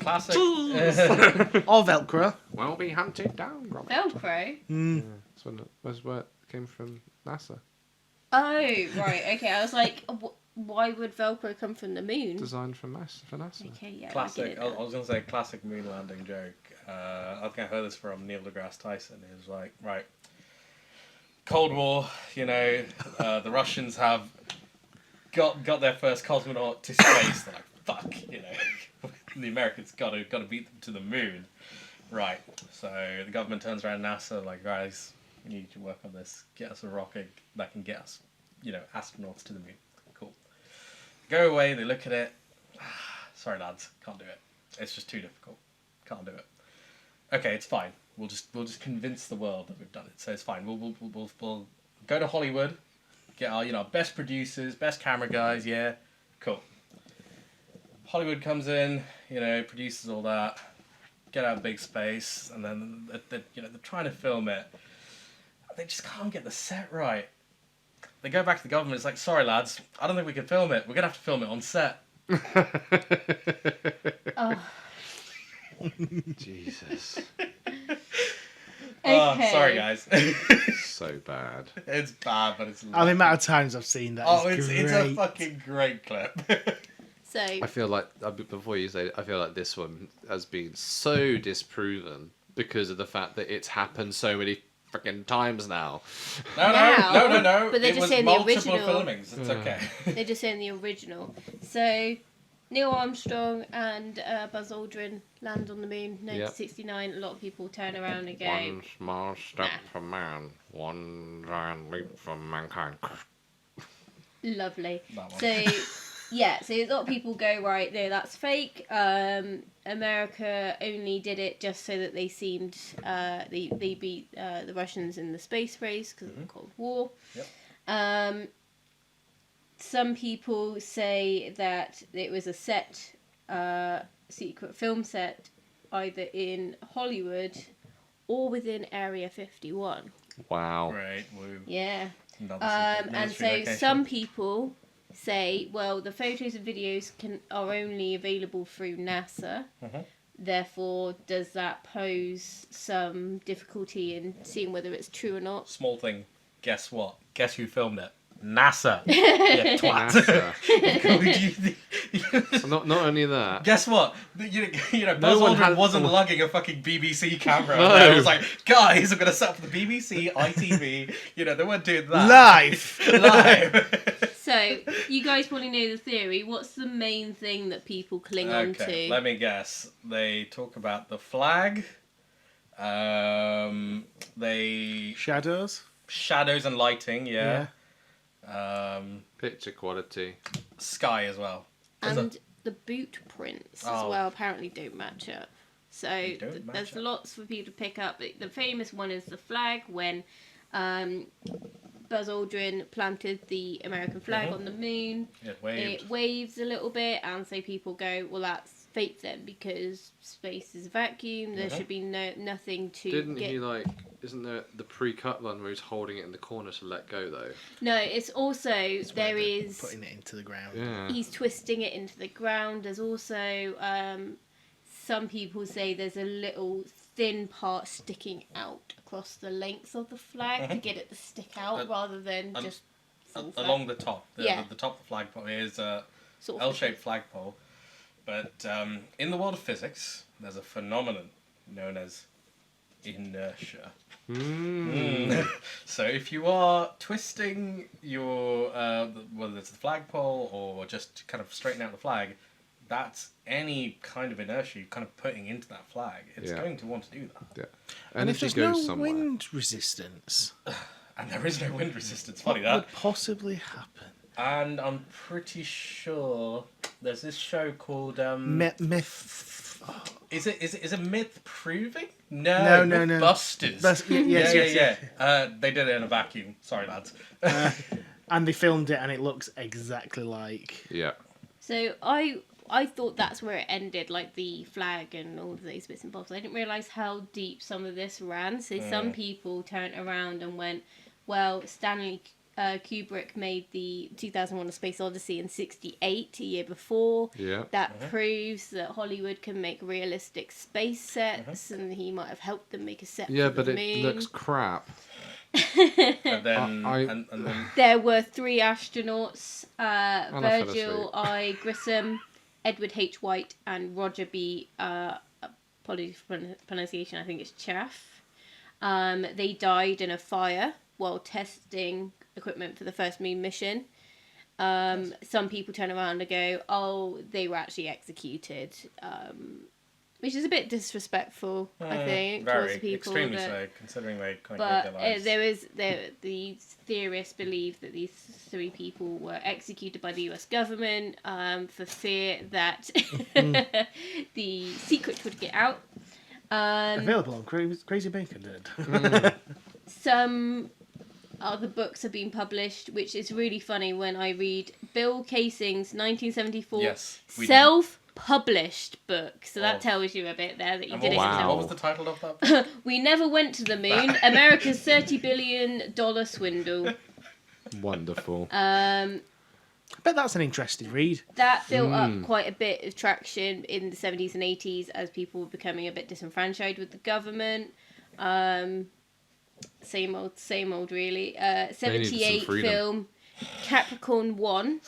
classic. Or Velcro. Will be hunted down, Robert. Velcro? Mm. That's where it came from NASA. Oh, right. Okay, I was like, why would Velcro come from the moon? Designed for NASA. Okay, yeah. Classic. I I get it was gonna say classic moon landing joke. I think I heard this from Neil deGrasse Tyson. He was like, right, Cold War. The Russians have got their first cosmonaut to space. They're like, fuck, the Americans got to beat them to the moon, right? So the government turns around NASA like, guys, we need to work on this. Get us a rocket that can get us, astronauts to the moon. Cool. Go away. They look at it. Sorry, lads, can't do it. It's just too difficult. Can't do it. Okay, it's fine. We'll just convince the world that we've done it. So it's fine. We'll go to Hollywood, get our best producers, best camera guys. Yeah, cool. Hollywood comes in, produces all that, get out of big space, and then they're trying to film it. They just can't get the set right. They go back to the government. It's like, sorry lads, I don't think we can film it. We're gonna have to film it on set. Oh. Jesus. Okay. Sorry guys. So bad. It's bad, but it's. The amount of times I've seen that. It's a fucking great clip. So. I feel like, before you say it, I feel like this one has been so disproven because of the fact that it's happened so many freaking times now. No. But they're it just was saying the multiple original. filmings. It's okay. They're just saying the original. So, Neil Armstrong and Buzz Aldrin land on the moon, 1969. A lot of people turn around and go, One small step for man, one giant leap for mankind. lovely. That one. So, yeah, so a lot of people go, right, no, that's fake. America only did it just so that they seemed, they beat the Russians in the space race because of the Cold War. Yep. Some people say that it was a set, secret film set, either in Hollywood or within Area 51. Wow. Great. Woo. Yeah. Another secret And military so location. some people say, well, the photos and videos are only available through NASA. Mhm. Therefore, does that pose some difficulty in seeing whether it's true or not? Small thing. Guess what? Guess who filmed it? NASA. Yeah, twat. NASA. Not only that. Guess what? Buzz No one Aldrin had- wasn't lugging a fucking BBC camera. No. I was like, guys, I'm gonna set up for the BBC, ITV. They weren't doing that. Live. So, you guys probably know the theory. What's the main thing that people cling on Okay, to? let me guess. They talk about the flag. They Shadows. shadows and lighting. Yeah. Picture quality. Sky as well. There's And the boot prints as Oh. well apparently don't match up. So Don't match there's up. lots for people to pick up. The famous one is the flag when Buzz Aldrin planted the American flag on the moon. It waved. It waves a little bit, and so people go, well, that's fake then because space is a vacuum. There should be nothing to Didn't get. he isn't there the pre-cut one where he's holding it in the corner to let go though? No, it's also there is. Putting it into the ground. Yeah. He's twisting it into the ground. There's also some people say there's a little thin part sticking out across the length of the flag to get it to stick out rather than just full flag. Along the top. Yeah. The top of the flagpole is a Sort of L-shaped flagpole. But in the world of physics, there's a phenomenon known as inertia. So if you are twisting your, whether it's the flagpole or just kind of straighten out the flag, that's any kind of inertia you're kind of putting into that flag. It's going to want to do that. Yeah. And if Energy there's goes no somewhere. wind resistance, And there is no wind resistance. what Funny that. would possibly happen? And I'm pretty sure there's this show called Myth. Is it Myth Proving? No, No, no. Busters. Yes. They did it in a vacuum. Sorry, lads. And they filmed it, and it looks exactly like. Yeah. So I thought that's where it ended, like the flag and all of those bits and bobs. I didn't realise how deep some of this ran. So some people turned around and went, well, Stanley Kubrick made the 2001: A Space Odyssey in '68, a year before. Yeah. That proves that Hollywood can make realistic space sets, and he might have helped them make a set Yeah, for but the it moon. looks crap. And then, and then There were 3 astronauts, I fell Virgil I. Grissom, Edward H. White, and Roger B. Apologies for pronunciation, I think it's Chaff. They died in a fire while testing equipment for the first moon mission. Some people turn around and go, oh, they were actually executed. Which is a bit disrespectful, I think, very towards the people. extremely that, so, considering they kind but of gave their lives. these theorists believe that these 3 people were executed by the US government for fear that the secret would get out. Available on Crazy Bacon, did. Some other books have been published, which is really funny when I read Bill Casing's 1974 Yes, we did. self-published book. So that Oh. tells you a bit there that you And did it wow. What yourself. was the title of that book? We never went to the moon. America's $30 billion swindle. Wonderful. I bet that's an interesting read. That built up quite a bit of traction in the 70s and 80s as people were becoming a bit disenfranchised with the government. Same old, really. 78 freedom. film Capricorn 1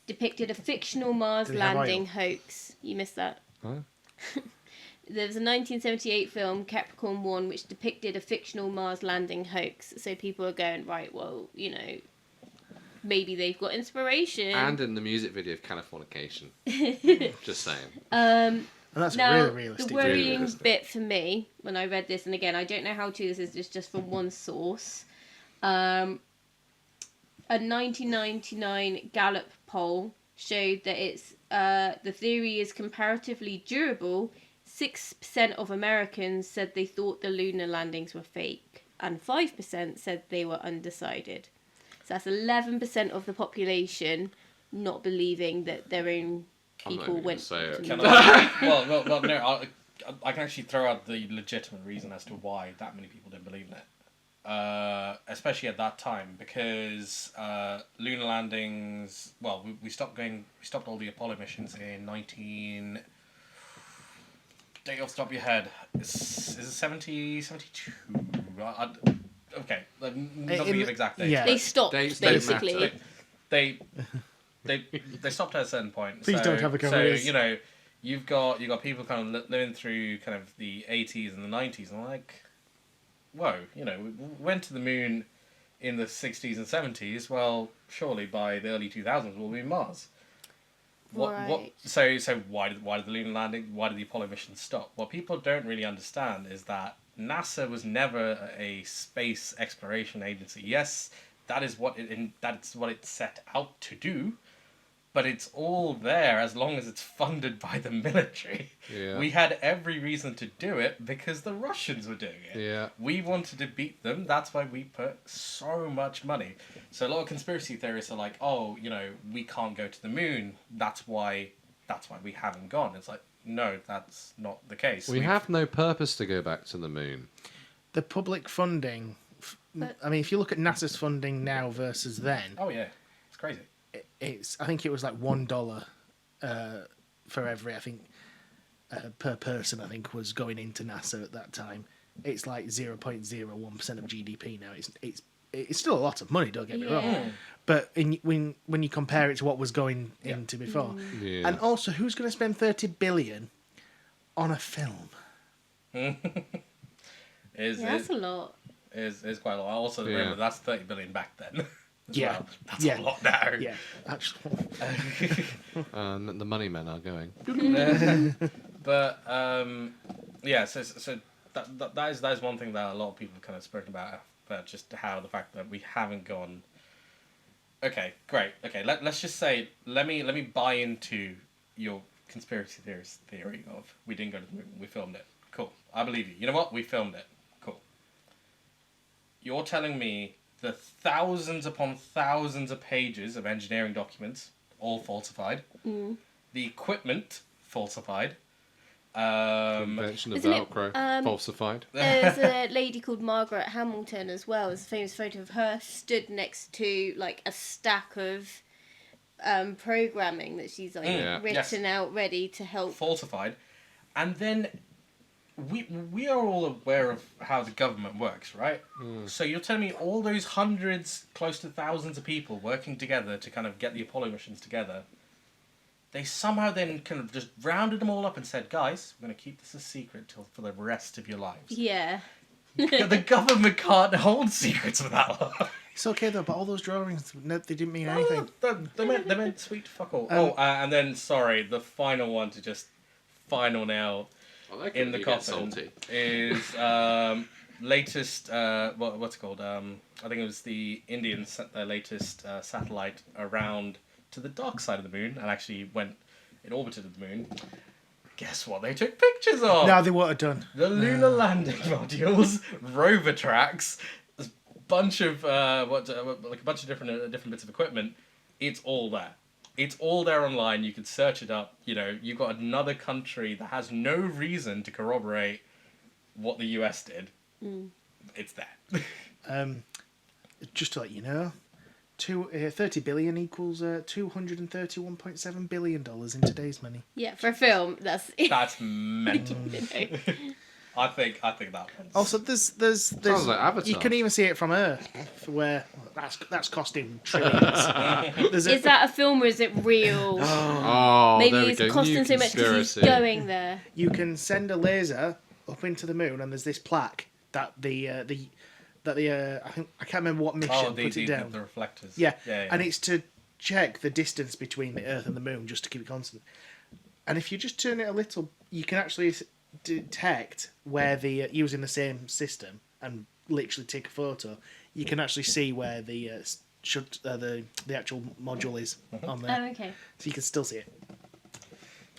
depicted a fictional Mars Did it have landing oil? hoax. You missed that. Huh? There was a 1978 film, Capricorn 1, which depicted a fictional Mars landing hoax. So people are going, right, well, maybe they've got inspiration. And in the music video of Californication. Just saying. And that's Now, really realistic. the worrying realistic. bit for me, when I read this, and again, I don't know how true this is, just from one source, a 1999 Gallup poll showed that it's the theory is comparatively durable. 6% of Americans said they thought the lunar landings were fake, and 5% said they were undecided. So that's 11% of the population not believing that their own I'm not people even went gonna say to it. the Can moon. I, well, no, I can actually throw out the legitimate reason as to why that many people didn't believe in it. Especially at that time, because lunar landings. Well, we stopped all the Apollo missions in 19. Date off the top of your head. Is it 70, 72? Okay, not to give exact dates. yeah. They stopped, Dates don't basically. matter. They stopped at a certain point. Please don't have a So careers. you've got people kind of living through kind of the 80s and the 90s, and like, whoa, we went to the moon in the 60s and 70s. Well, surely by the early 2000s we'll be in Mars. Right. So why did the lunar landing? Why did the Apollo mission stop? What people don't really understand is that NASA was never a space exploration agency. Yes, that's what it set out to do, but it's all there as long as it's funded by the military. Yeah. We had every reason to do it because the Russians were doing it. Yeah. We wanted to beat them. That's why we put so much money. So a lot of conspiracy theorists are like, oh, we can't go to the moon. That's why we haven't gone. It's like, no, that's not the case. We have no purpose to go back to the moon. The public funding. I mean, if you look at NASA's funding now versus then, Oh yeah, it's crazy. I think it was like $1 for every, I think, per person, I think, was going into NASA at that time. It's like 0.01% of GDP now. It's still a lot of money, don't get me wrong. But when you compare it to what was going into before, and also who's going to spend 30 billion on a film? That's a lot. Is quite a lot. I also remember that's 30 billion back then. Well. That's a lot now. Yeah, actually. The money men are going. But so that is one thing that a lot of people have kind of spoken about just how the fact that we haven't gone. Okay, great. Okay, let's just say let me buy into your conspiracy theorist theory of we didn't go to the moon, we filmed it. Cool, I believe you. You know what? We filmed it. Cool. You're telling me the thousands upon thousands of pages of engineering documents, all falsified. The equipment falsified. Invention of Isn't it, Velcro falsified. There's a lady called Margaret Hamilton as well. There's a famous photo of her stood next to like a stack of programming that she's like written out, ready to help. Falsified, and then we are all aware of how the government works, right? So you're telling me all those hundreds, close to thousands of people working together to kind of get the Apollo missions together, they somehow then kind of just rounded them all up and said, guys, we're going to keep this a secret for the rest of your lives. Yeah. The government can't hold secrets for that long. It's okay though, but all those drawings, they didn't mean anything. They meant sweet fuck all. And then, sorry, the final one to just final nail in the coffin is latest, what's it called? I think it was the Indians sent their latest satellite around to the dark side of the moon and actually it orbited the moon. Guess what they took pictures of? No, they wouldn't have done. The lunar landing modules, rover tracks, a bunch of a bunch of different bits of equipment. It's all there. It's all there online. You can search it up. You know, you've got another country that has no reason to corroborate what the US did. It's there. Just to let you know, 30 billion equals $231.7 billion in today's money. Yeah, for a film, that's mental. I think that one's... Also, there's Sounds like Avatar. You can even see it from Earth, where that's costing trillions. Is that a film or is it real? Maybe it's costing so much because he's going there. You can send a laser up into the moon, and there's this plaque that I can't remember what mission put it down. The reflectors. Yeah, and it's to check the distance between the Earth and the moon, just to keep it constant. And if you just turn it a little, you can actually detect where using the same system and literally take a photo. You can actually see where the actual module is on there. Oh, okay. So you can still see it.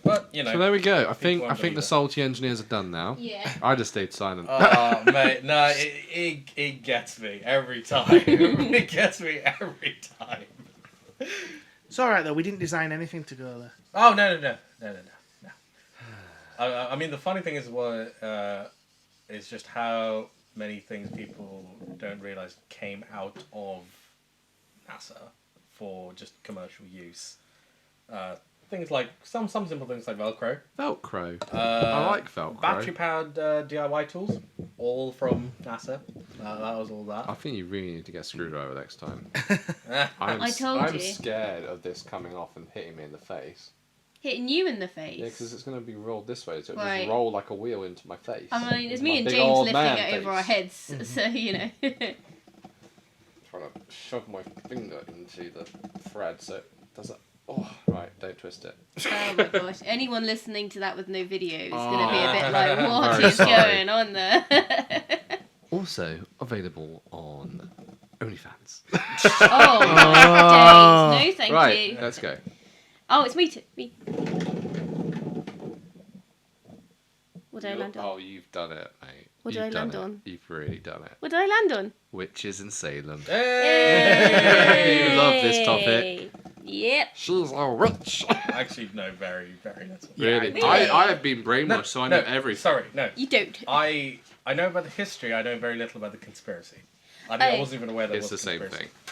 But you know. So there we go. I think the salty engineers are done now. Yeah. I just stayed silent. Oh mate, no, it gets me every time. It gets me every time. It's all right though. We didn't design anything to go there. Oh no. I mean, the funny thing is is just how many things people don't realize came out of NASA for just commercial use. Things like some simple things like Velcro. Velcro. I like Velcro. Battery-powered DIY tools, all from NASA. That was all that. I think you really need to get a screwdriver next time. I told you. I'm scared of this coming off and hitting me in the face. Hitting you in the face? Yeah, because it's going to be rolled this way, so it'll Right. just roll like a wheel into my face. I mean, it's me My and big James old lifting man it over our face. heads, so you know. Trying to shove my finger into the thread so it doesn't... Oh, right, don't twist it. Oh my gosh. Anyone listening to that with no video is going to be a bit like, Very what is sorry. going on there? Also available on OnlyFans. Oh, my days. No, thank Right, you. let's go. Oh, it's me too. Me. What did I land on? Oh, you've done it, mate. What did I land on? You've really done it. What did I land on? Witches in Salem. Hey! You love this topic. Yep. She's a witch. Actually, no, very, very little. Really? Really? I have been brainwashed, so I know everything. Sorry, no. You don't. I know about the history. I know very little about the conspiracy. I wasn't even aware there It's was the a same conspiracy. thing.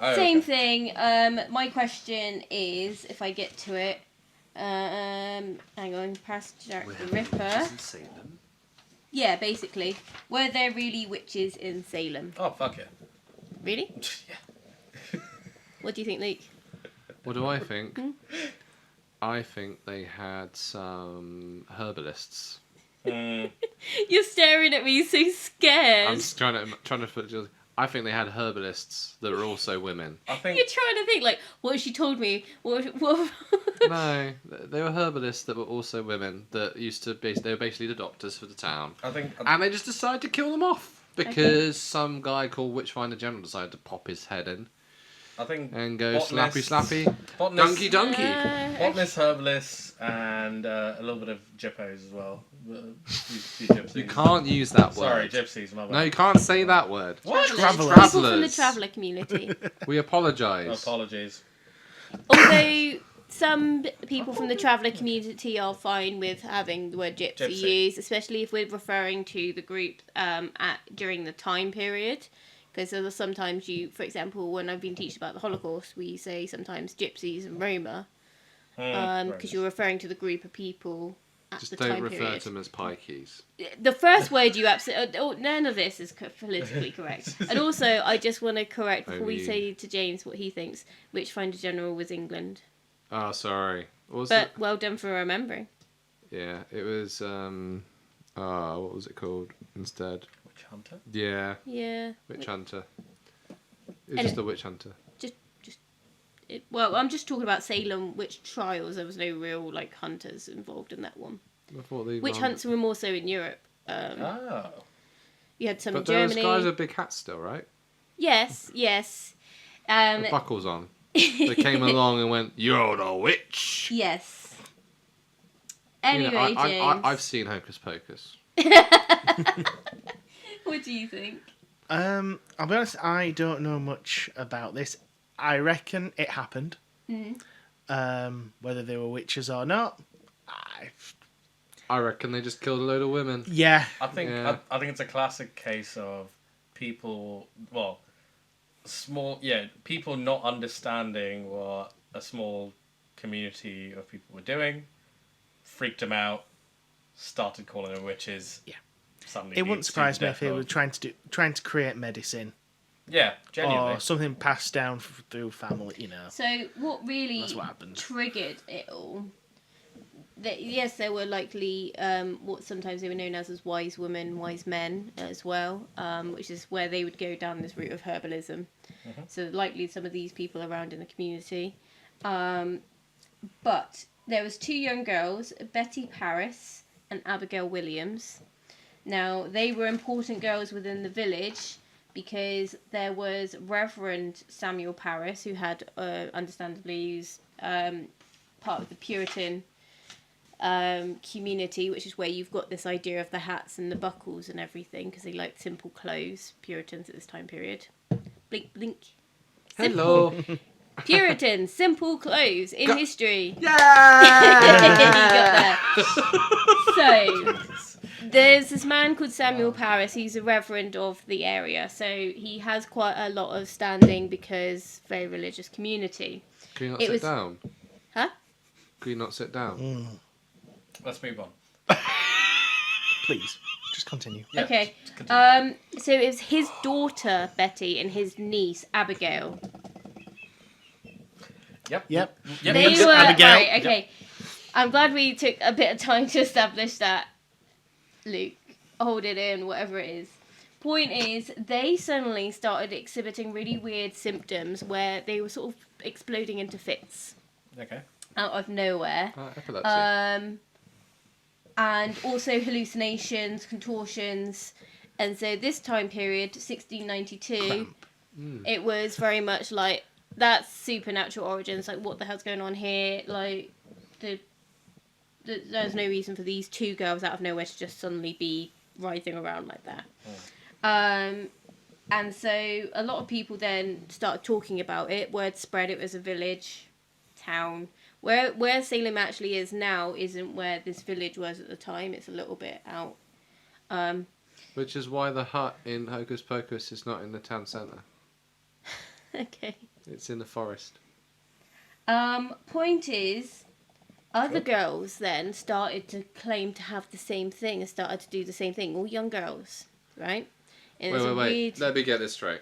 Oh, Same okay. thing. My question is, if I get to it, Hang on, past Jack the Ripper. Salem. Yeah, basically. Were there really witches in Salem? Oh, fuck yeah. Really? Yeah. What do you think, Luke? What do I think? I think they had some herbalists. You're staring at me so scared. I'm just trying to put. I think they had herbalists that were also women. I think You're trying to think, like, what has she told me? What? No, they were herbalists that were also women that used to be. They were basically the doctors for the town, I think and they just decided to kill them off because some guy called Witchfinder General decided to pop his head in I think and go botanists- slappy, botanists- donkey. botanists, herbalists, and a little bit of gyppos as well. Few gypsies. You can't use that word. Sorry, gypsies. My bad. No, you can't say that word. What? Travellers. People from the traveller community. We apologise. Apologies. Although some people from the traveller community are fine with having the word gypsy Gypsy. used, especially if we're referring to the group during the time period. Because sometimes for example, when I've been teaching about the Holocaust, we say sometimes gypsies and Roma, because you're referring to the group of people at Just the don't time refer period. to them as pikeys. The first word you absolutely... none of this is politically correct. And also, I just want to correct, before we say to James what he thinks, Witchfinder General was England. Oh, sorry. What was But it? well done for remembering. Yeah, it was. What was it called instead? Witch hunter. Yeah, Yeah. Witch Hunter. It was Anyway. just a Witch Hunter. Well, I'm just talking about Salem Witch Trials. There was no real, hunters involved in that one. I thought they Witch hunts were more so in Europe. Oh. You had some But in those Germany. guys with big hats still, right? Yes. With buckles on. They came along and went, "You're the witch." Yes. You Anyway, know, James. I've seen Hocus Pocus. What do you think? I'll be honest, I don't know much about this. I reckon it happened. Whether they were witches or not, I reckon they just killed a load of women. yeah. I think Yeah. I think it's a classic case of people. Well, people not understanding what a small community of people were doing, freaked them out, started calling them witches. Yeah. Suddenly It beat wouldn't to surprise the me death if they were row. trying to create medicine Yeah, genuinely. or something passed down through family. So, what really That's what happened. triggered it all? Yes, there were likely what sometimes they were known as wise women, wise men as well, which is where they would go down this route of herbalism. So likely some of these people around in the community. But there was two young girls, Betty Paris and Abigail Williams. Now, they were important girls within the village because there was Reverend Samuel Paris, who had, understandably, was part of the Puritan community, which is where you've got this idea of the hats and the buckles and everything, because they liked simple clothes, Puritans at this time period. Blink, blink. Hello. Puritans, simple clothes in history. Yeah. You got there. So, there's this man called Samuel Paris. He's a reverend of the area, so he has quite a lot of standing because very religious community. Can you not It sit was- down? Huh? Can you not sit down? Let's move on. Please, just continue. Yeah, Okay. just continue. So it was his daughter Betty and his niece Abigail. Yep. Yep. Yep. They Yep. were Abigail. right. Okay. I'm glad we took a bit of time to establish that. Luke, hold it in, whatever it is. Point is, they suddenly started exhibiting really weird symptoms where they were sort of exploding into fits Okay. out of nowhere. Epilepsy. And also hallucinations, contortions. And so this time period, 1692, it was very much like, that's supernatural origins. Like, what the hell's going on here? Like, there's no reason for these two girls out of nowhere to just suddenly be writhing around like that. And so a lot of people then started talking about it. Word spread it was a village, town. Where Salem actually is now isn't where this village was at the time. It's a little bit out. Which is why the hut in Hocus Pocus is not in the town centre. Okay. It's in the forest. Point is, Other girls then started to claim to have the same thing and started to do the same thing. All young girls, right? And it's a Wait. weird- Let me get this straight.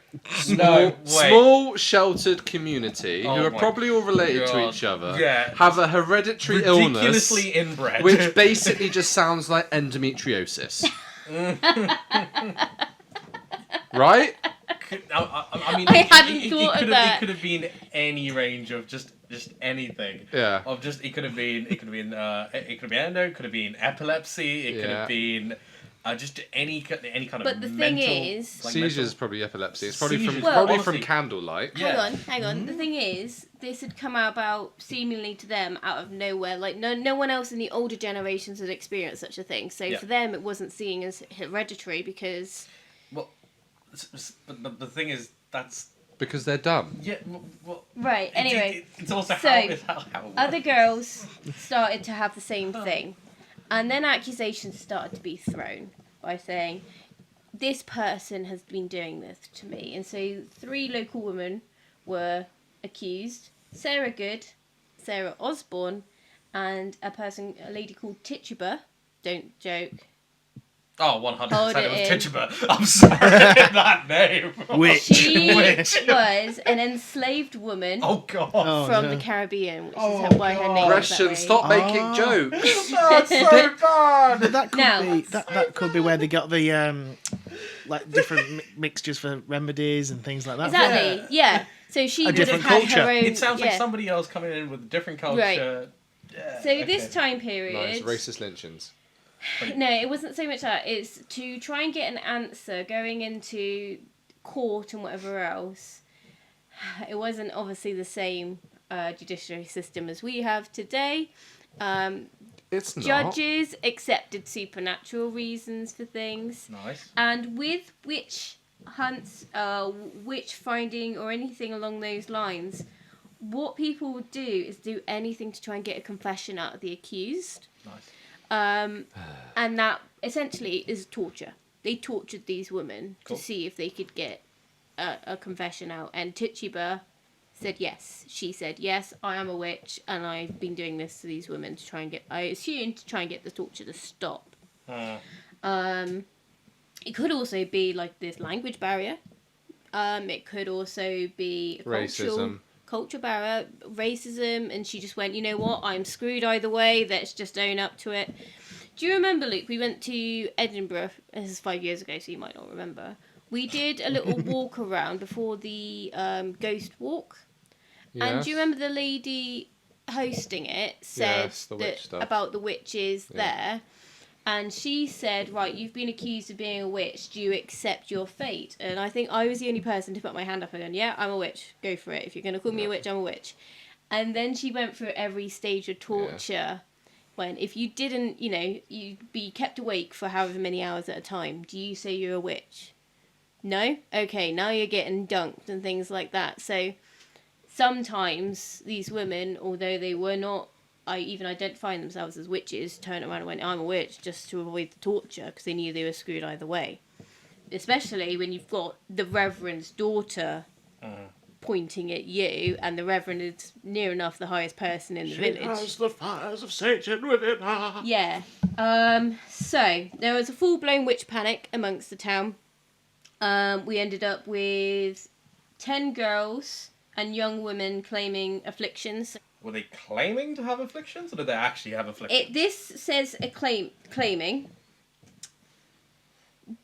No, wait. Small sheltered community Oh who are my probably all related to God. each other. Yeah. Have a hereditary illness, Ridiculously inbred. which basically just sounds like endometriosis. Right? I mean, I hadn't thought of could that. It could have been any range of just anything. Yeah. Of just it could have been endo. It could have been epilepsy. It could Yeah. have been just any kind of. But the thing mental, is- Seizures mental- probably epilepsy. It's probably Seizures, from Well- probably honestly. from candlelight. Yeah. Hang on. The thing is, this had come about seemingly to them out of nowhere. Like no one else in the older generations had experienced such a thing. So Yeah. for them, it wasn't seen as hereditary because But the thing is, that's Because they're dumb. yeah. Well, right. Anyway, it's also so, how it works. other girls started to have the same thing, and then accusations started to be thrown by saying, "This person has been doing this to me," and so 3 local women were accused: Sarah Good, Sarah Osborne, and a lady called Tituba. Don't joke. Oh, 100%. Hold It it was in. Tituba. I'm sorry, that name. Witch. She Witch. was an enslaved woman Oh God. Oh, from no. the Caribbean, which Oh, is why her God. name is that way. Greshan, stop making Oh. jokes. That's so bad. But that could Now- be that could be where they got the like different mixtures for remedies and things like that. Exactly. Yeah. So she A would have different had culture. her own. It sounds like yeah. somebody else coming in with a different culture. Right. Yeah, So this okay. time period, Nice racist lynchings. no, it wasn't so much that. It's to try and get an answer going into court and whatever else. It wasn't obviously the same judiciary system as we have today. It's not. Judges accepted supernatural reasons for things. Nice. And with witch hunts, witch finding, or anything along those lines, what people would do is do anything to try and get a confession out of the accused. Nice. And that essentially is torture. They tortured these women Cool. to see if they could get a confession out. And Tituba said yes. She said, yes, I am a witch, and I've been doing this to these women to try and get, I assume, to try and get the torture to stop. It could also be like this language barrier. It could also be a Racism. culture barrier, racism, and she just went, you know what, I'm screwed either way, let's just own up to it. Do you remember, Luke, we went to Edinburgh, this is 5 years ago, so you might not remember. We did a little walk around before the ghost walk. And Yes. do you remember the lady hosting it said Yes, the witch that stuff. about the witches there? And she said, right, you've been accused of being a witch. Do you accept your fate? And I think I was the only person to put my hand up and go, yeah, I'm a witch. Go for it. If you're going to call me a witch, I'm a witch. And then she went through every stage of torture. When if you didn't, you'd be kept awake for however many hours at a time. Do you say you're a witch? No? Okay, now you're getting dunked and things like that. So sometimes these women, although they were not even identifying themselves as witches, turned around and went, I'm a witch, just to avoid the torture, because they knew they were screwed either way. Especially when you've got the Reverend's daughter pointing at you, and the Reverend is near enough the highest person in the village. the fires of Satan within her. Yeah. So there was a full-blown witch panic amongst the town. We ended up with 10 girls and young women claiming afflictions. Were they claiming to have afflictions, or did they actually have afflictions? This says claiming.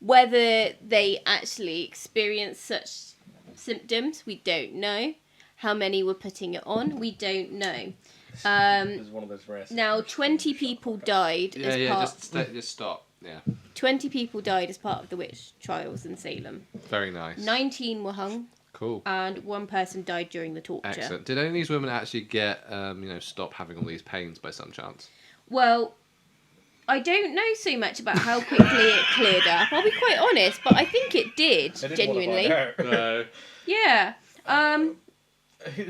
Whether they actually experienced such symptoms, we don't know. How many were putting it on, we don't know. It was one of those rare Now, 20 people died as part. Just stop. Yeah. 20 people died as part of the witch trials in Salem. Very nice. 19 were hung, Cool. and 1 person died during the torture. Excellent. Did any of these women actually get, stop having all these pains by some chance? Well, I don't know so much about how quickly it cleared up. I'll be quite honest, but I think it did, I didn't wanna genuinely. find out. No. Yeah.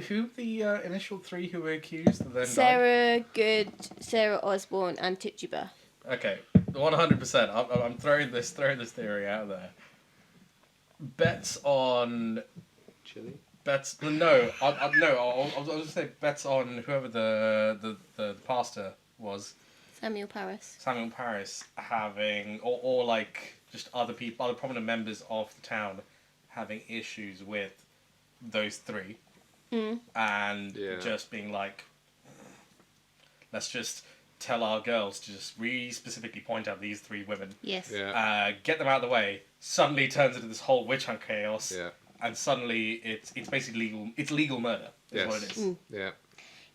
Who the initial 3 who were accused and then died? Sarah Good, Sarah Osborne, and Tituba. Okay, 100%. I'm throwing this theory out there. Bets on Chili? bets. No, I was going to say bets on whoever the pastor was. Samuel Paris. Samuel Paris having, or like just other people, other prominent members of the town having issues with those three, and just being like, let's just tell our girls to just really specifically point out these three women. Yes. Yeah. Get them out of the way. Suddenly turns into this whole witch hunt chaos. Yeah. And suddenly it's basically legal. It's legal murder. Is what it is. Yeah.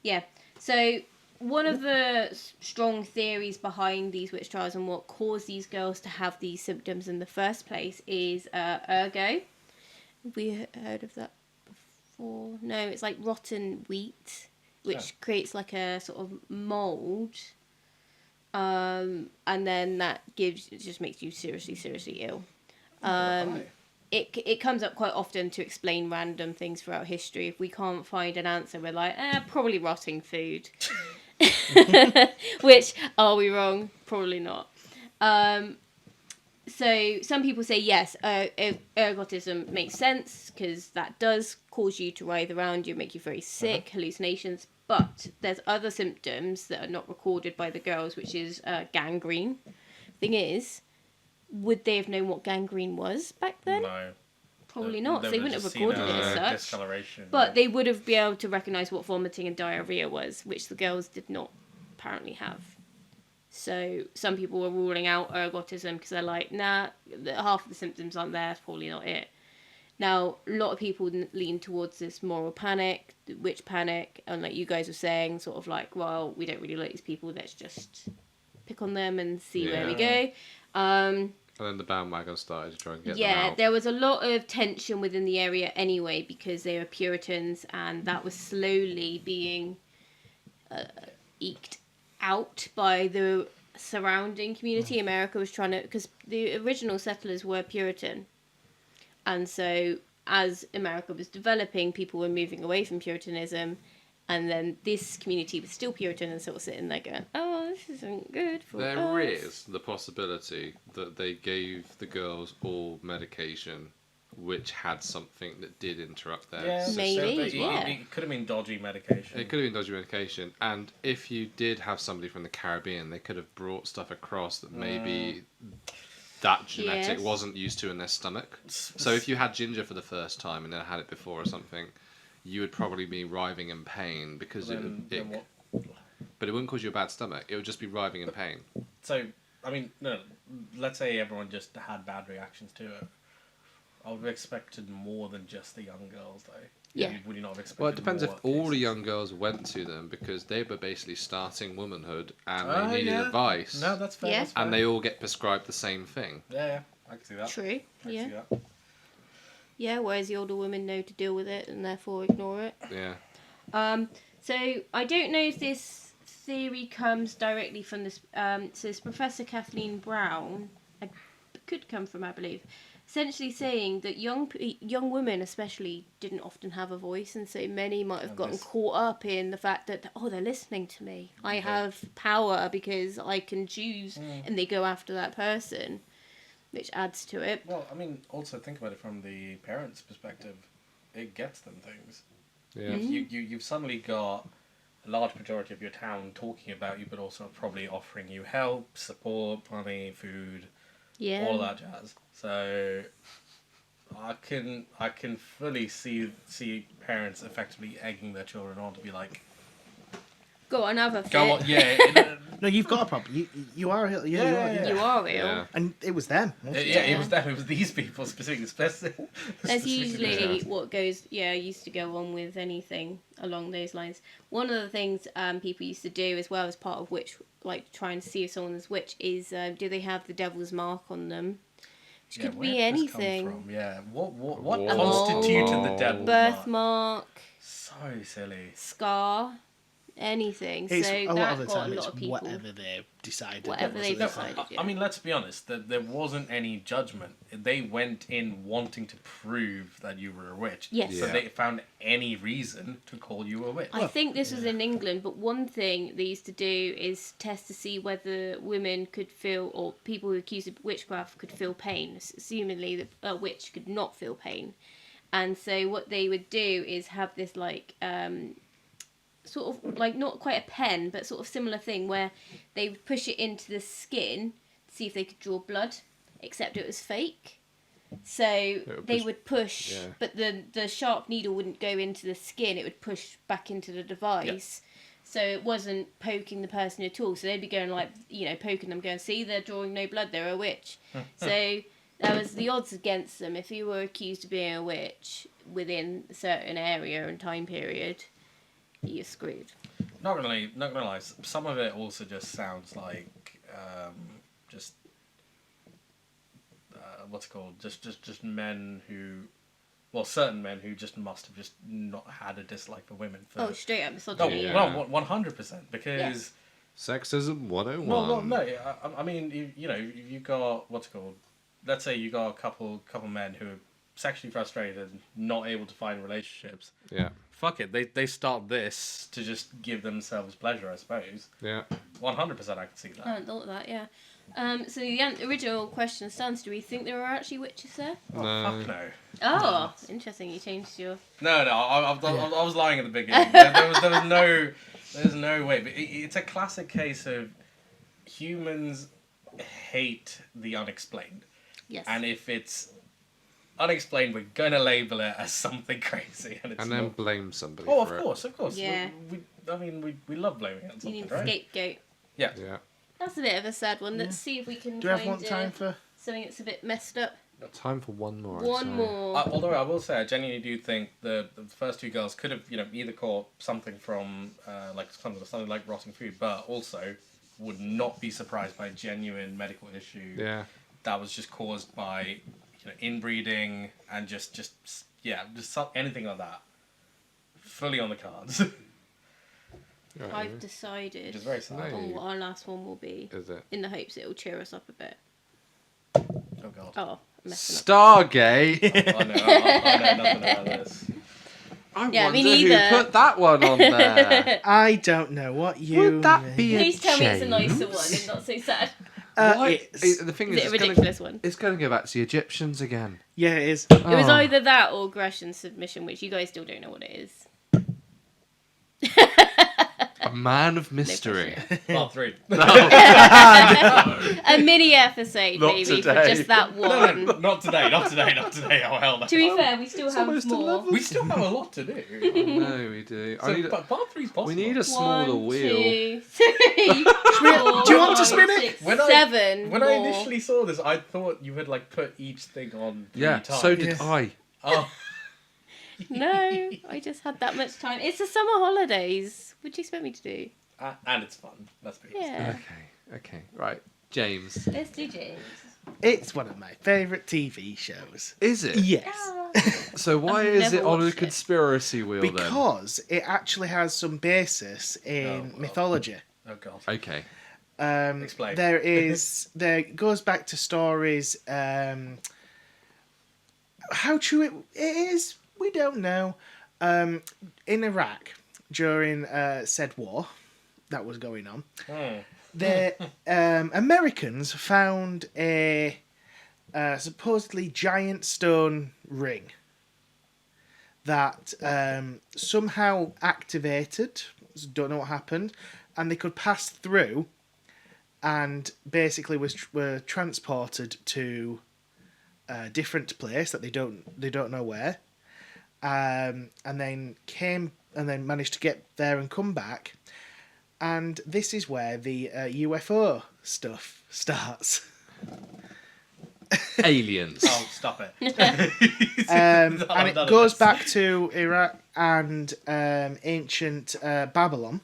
Yeah. So one of the strong theories behind these witch trials and what caused these girls to have these symptoms in the first place is ergo. Have we heard of that before? No, it's like rotten wheat, which creates like a sort of mold, and then that just makes you seriously ill. It comes up quite often to explain random things throughout history. If we can't find an answer, we're like, probably rotting food. Which, are we wrong? Probably not. So some people say yes, ergotism makes sense because that does cause you to writhe around, you make you very sick, hallucinations. But there's other symptoms that are not recorded by the girls, which is gangrene. Thing is, would they have known what gangrene was back then? No. Probably not. They wouldn't have just recorded seen it as such. discoloration. But they would have been able to recognise what vomiting and diarrhoea was, which the girls did not apparently have. So some people were ruling out ergotism because they're like, nah, half of the symptoms aren't there, it's probably not it. Now, a lot of people lean towards this moral panic, witch panic, and like you guys were saying, sort of like, well, we don't really like these people, let's just pick on them and see where we go. And then the bandwagon started to try and get them out. There was a lot of tension within the area anyway because they were Puritans and that was slowly being eked out by the surrounding community. America was trying to... Because the original settlers were Puritan. And so as America was developing, people were moving away from Puritanism. And then this community was still Puritan and sort of sitting there going, oh, this isn't good for us. There is the possibility that they gave the girls all medication which had something that did interrupt their system Maybe, as well. It could have been dodgy medication. It could have been dodgy medication. And if you did have somebody from the Caribbean, they could have brought stuff across that maybe that genetic wasn't used to in their stomach. So if you had ginger for the first time and then had it before or something, you would probably be writhing in pain because but it wouldn't cause you a bad stomach. It would just be writhing in pain. So, I mean, no, let's say everyone just had bad reactions to it. I would have expected more than just the young girls, though. Yeah. Would you not have expected Well, it depends if more all the cases? young girls went to them because they were basically starting womanhood and they needed advice. No, that's fair. Yeah. That's fair. And they all get prescribed the same thing. Yeah, I can see that. True, I can see that. Yeah, whereas the older women know to deal with it and therefore ignore it. Yeah. So I don't know if this theory comes directly from this. So it's Professor Kathleen Brown. It could come from, I believe. Essentially saying that young women especially didn't often have a voice, and so many might have gotten caught up in the fact that, oh, they're listening to me. I have power because I can choose, and they go after that person, which adds to it. Well, I mean, also think about it from the parents' perspective. It gets them things. Yeah. You've suddenly got a large majority of your town talking about you, but also probably offering you help, support, money, food, all that jazz. So I can fully see parents effectively egging their children on to be like, Go on, have a fit. go on, yeah. No, you've got a problem. You are ill. Yeah, You are ill. Yeah. And it was them. It was them. It was these people specifically. That's usually what goes. Yeah, used to go on with anything along those lines. One of the things people used to do as well as part of which, like trying to see if someone is witch, is do they have the devil's mark on them? Which could be anything. Yeah, what A constituted the devil? Birthmark, So silly. scar, anything. It's, so a that lot of the got time a lot it's of people. whatever they decided. Whatever they No, decided. I mean, let's be honest. There wasn't any judgment. They went in wanting to prove that you were a witch. Yes. So Yeah. they found any reason to call you a witch. I think this was in England, but one thing they used to do is test to see whether women could feel, or people who accused of witchcraft could feel pain. Assumingly, that a witch could not feel pain. And so what they would do is have this like sort of like not quite a pen, but sort of similar thing where they would push it into the skin to see if they could draw blood, except it was fake. So they would push, yeah. but the sharp needle wouldn't go into the skin, it would push back into the device. So it wasn't poking the person at all. So they'd be going like, poking them, going, see, they're drawing no blood, they're a witch. So that was the odds against them. If you were accused of being a witch within a certain area and time period, you're screwed. Not gonna lie. Some of it also just sounds like just what's it called? Just men who, well, certain men who just must have just not had a dislike for women. For, Straight up misogyny. Yeah. Well, 100%, because. Sexism 101. Well, no. I mean, you got what's it called? Let's say you got a couple men who are sexually frustrated, not able to find relationships. Yeah. Fuck it, they start this to just give themselves pleasure, I suppose. Yeah. 100% I can see that. I hadn't thought of that, yeah. So the original question stands, do we think there were actually witches there? Oh, No. fuck no. Oh, interesting, you changed your... No, I was lying at the beginning. There's no way. But it's a classic case of humans hate the unexplained. Yes. And if it's unexplained, we're going to label it as something crazy. And it's then not. blame somebody Oh, for of course. Yeah. We love blaming it on You something, need a right? scapegoat. Yeah. it. Yeah. That's a bit of a sad one. Let's see if we can Do we have find one time for? something that's a bit messed up. Time for one more. I'd One say. more. Although I will say, I genuinely do think the first two girls could have, either caught something from something like rotting food, but also would not be surprised by a genuine medical issue that was just caused by inbreeding and just anything like that. Fully on the cards. Right, I've decided Which is very sad. on what our last one will be, Is it? in the hopes it'll cheer us up a bit. Oh god. Oh, I'm messing up. Stargate. I know nothing about this. I Yeah, me wonder who neither. put that one on there. I don't know what you. Would that be a Please tell me it's a James? nicer one and not so sad. Why? It's, The thing Is is, it a it's ridiculous one? It's going to go back to the Egyptians again. yeah, it is. It was Oh. either that or Greshan's submission, which you guys still don't know what it is. A man of mystery. Part 3. A mini episode, Not maybe, today. for just that one. No, not today. Oh hell no. To be fair, we still have almost more. 11. We still have a lot to do. No, we do. I need Part 3's possible. we need a smaller One, wheel. 2, 3, 4, Do you want to 5, spin it? 6, When I- 7 When more. I initially saw this, I thought you had put each thing on 3 Yeah, times. so did Yes. I. Oh. No, I just had that much time. It's the summer holidays. What do you expect me to do? And it's fun. Let's be honest. Yeah. Okay, right. James. Let's do James. It's one of my favourite TV shows. Is it? Yes. So why I've is never it on a watched it. conspiracy wheel then? Because it actually has some basis in Oh, mythology. Oh god. Okay. Explain. There goes back to stories. How true it is, we don't know. In Iraq, during said war that was going on, the Americans found a supposedly giant stone ring that somehow activated. Don't know what happened, and they could pass through, and basically were transported to a different place that they don't know where, and then managed to get there and come back, and this is where the UFO stuff starts. Oh, Aliens. stop it. And None it of goes this. back to Iraq and ancient Babylon,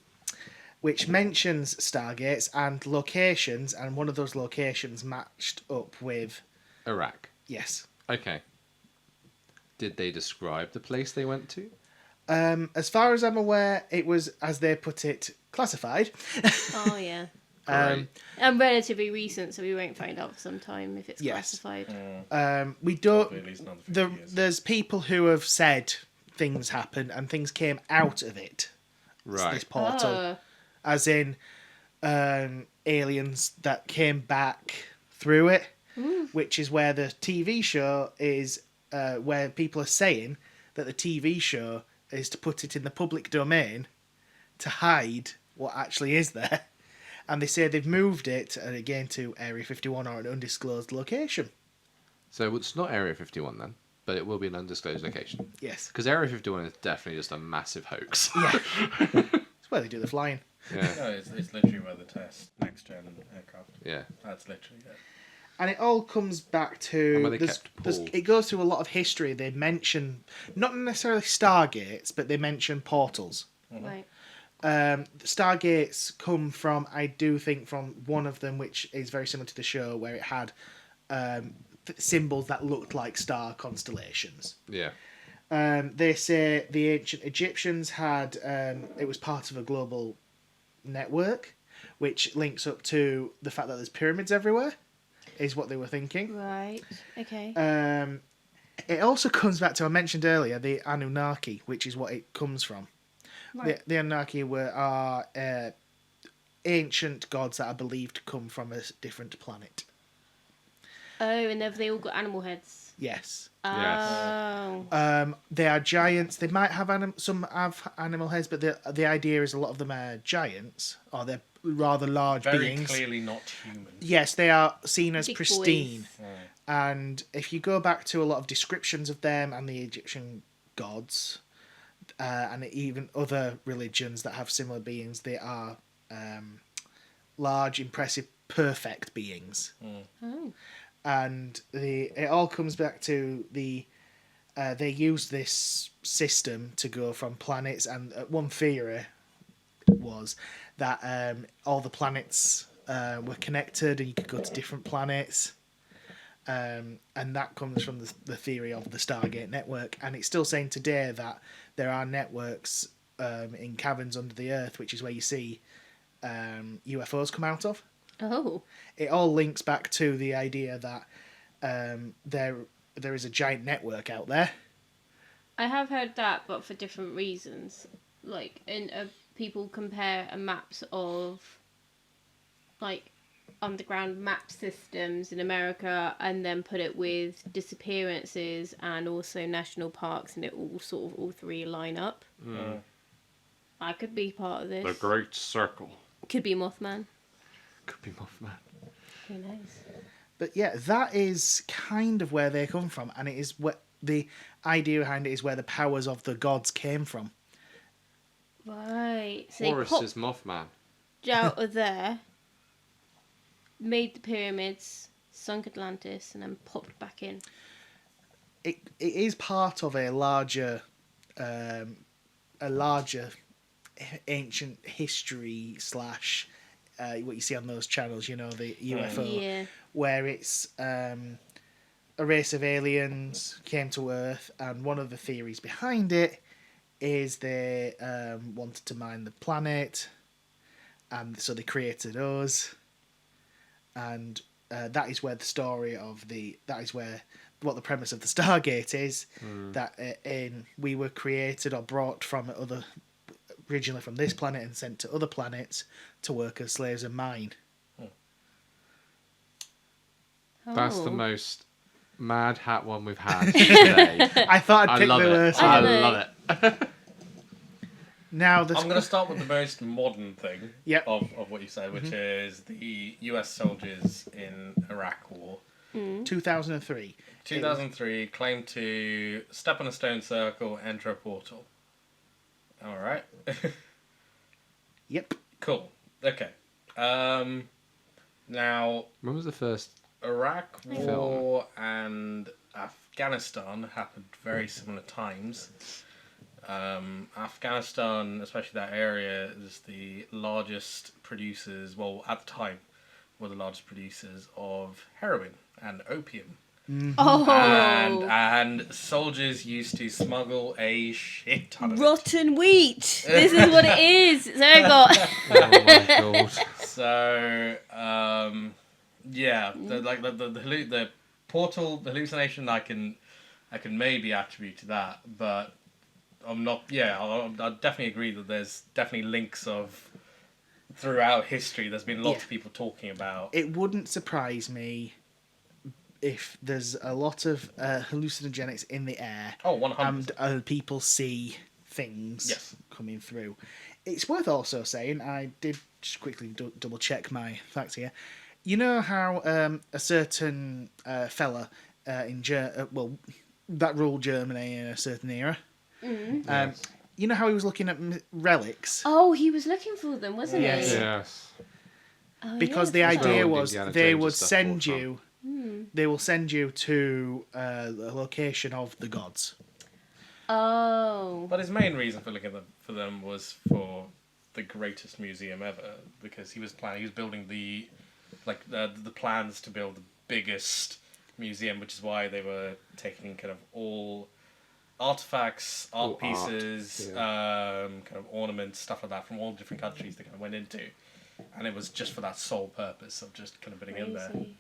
which mentions Stargates and locations, and one of those locations matched up with Iraq. yes. Okay. Did they describe the place they went to? As far as I'm aware, it was, as they put it, classified. Oh, yeah. Great. And relatively recent, so we won't find out for some time if it's Yes. classified. We don't. At least another 50 years. There's people who have said things happened and things came out of it. Right. This portal, Oh. as in aliens that came back through it, which is where the TV show is where people are saying that the TV show is to put it in the public domain to hide what actually is there. And they say they've moved it, again, to Area 51 or an undisclosed location. So it's not Area 51 then, but it will be an undisclosed location. Yes. Because Area 51 is definitely just a massive hoax. Yeah. It's where they do the flying. Yeah. No, it's literally where they test next-gen aircraft. Yeah. That's literally it. And it all comes back to... And where they kept Paul. It goes through a lot of history. They mention, not necessarily Stargates, but they mention portals. Right. Stargates come from, I do think, from one of them, which is very similar to the show, where it had symbols that looked like star constellations. Yeah. They say the ancient Egyptians had, it was part of a global network, which links up to the fact that there's pyramids everywhere, is what they were thinking. Right. Okay. It also comes back to, I mentioned earlier, the Anunnaki, which is what it comes from. Right. The Anunnaki are ancient gods that are believed to come from a different planet. Oh, and have they all got animal heads? Yes. Oh. They are giants. They might have some have animal heads, but the idea is a lot of them are giants, or they're rather large Very beings. clearly not human. Yes, they are seen as Big pristine. boys. And if you go back to a lot of descriptions of them and the Egyptian gods, and even other religions that have similar beings, they are large, impressive, perfect beings. Oh. And it all comes back to they use this system to go from planets, and one theory was that all the planets were connected and you could go to different planets. And that comes from the theory of the Stargate network. And it's still saying today that there are networks in caverns under the earth, which is where you see UFOs come out of. Oh. It all links back to the idea that there is a giant network out there. I have heard that, but for different reasons. Like, people compare maps of, like, underground map systems in America and then put it with disappearances and also national parks, and it all three line up. I could be part of this. The Great Circle. Could be Mothman. Could be Mothman. Who knows? But yeah, that is kind of where they come from, and it is what the idea behind it is where the powers of the gods came from. Right. So Horus they popped is Mothman. out of there, made the pyramids, sunk Atlantis, and then popped back in. It is part of a larger ancient history / what you see on those channels, you know, the UFO, Yeah. where it's a race of aliens came to Earth, and one of the theories behind it is they wanted to mine the planet, and so they created us, and that is where the story of what the premise of the Stargate is, that we were created or brought from originally from this planet and sent to other planets to work as slaves and mine. That's the Oh. most mad hat one we've had today. I thought I'd I pick love the it. worst I one. love it. Now I'm going to start with the most modern thing Yep. of what you said, which is the US soldiers in Iraq War. 2003. 2003 claimed to step on a stone circle, enter a portal. All right. Yep. Cool. Okay. Now, When was the first? Iraq Film. War and Afghanistan happened very similar times. Afghanistan, especially that area, is the largest producers, well, at the time, were the largest producers of heroin and opium. Oh. And soldiers used to smuggle a shit ton of it. Rotten wheat. This is what it is. So I got. Oh my god. So, yeah, the portal, the hallucination, I can maybe attribute to that, but I'm not. Yeah, I'll definitely agree that there's definitely links of throughout history. There's been lots of people talking about. It wouldn't surprise me if there's a lot of hallucinogenics in the air, Oh, 100%. and people see things Yes. coming through. It's worth also saying, I did just quickly double check my facts here. You know how a certain fella that ruled Germany in a certain era? Yes. You know how he was looking at relics? Oh, he was looking for them, wasn't Yes. he? Yes. Oh, Because the yes, that's idea right. Where was Indiana they Jones would and stuff send brought you. They will send you to the location of the gods. Oh. But his main reason for looking for them was for the greatest museum ever, because he was building the plans to build the biggest museum, which is why they were taking kind of all artifacts, art All art, pieces, kind of ornaments, stuff like that from all different countries they kind of went into, and it was just for that sole purpose of just kind of putting in there. Crazy.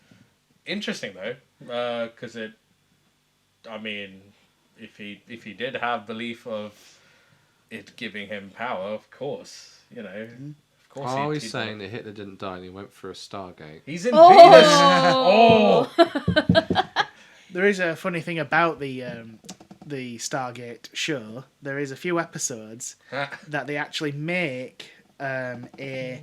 Interesting though, because if he did have belief of it giving him power, of course, of course. Oh, he'd he's saying that Hitler didn't die and he went for a Stargate. he's in Venus. Oh. There is a funny thing about the Stargate show. There is a few episodes that they actually make a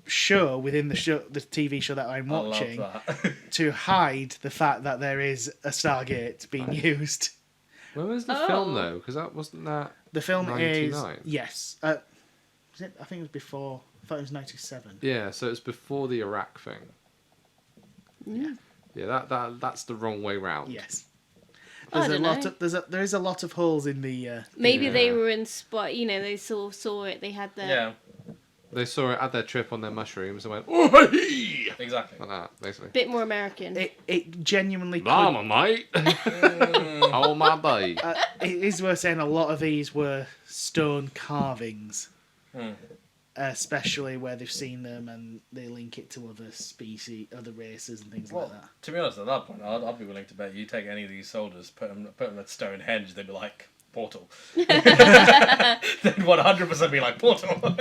show within the TV show that I'm watching, I love that. to hide the fact that there is a Stargate being used. When was the film though? Because that wasn't that. The film 99? is yes. Was it? I think it was before. I thought it was 97. Yeah, so it's before the Iraq thing. Yeah, that's the wrong way round. Yes. I There's a don't lot know. of there is a lot of holes in the. Maybe they Yeah. were inspired. They saw it. They had the. Yeah, They saw it at their trip on their mushrooms and went, oh, hey! exactly. Like that, basically. Bit more American. It genuinely. Mama, mate! Oh, my babe. It is worth saying a lot of these were stone carvings, especially where they've seen them and they link it to other species, other races, and things like Well, that. to be honest, at that point, I'd be willing to bet you take any of these soldiers, put them at Stonehenge, they'd be like, portal. They'd 100% be like, portal.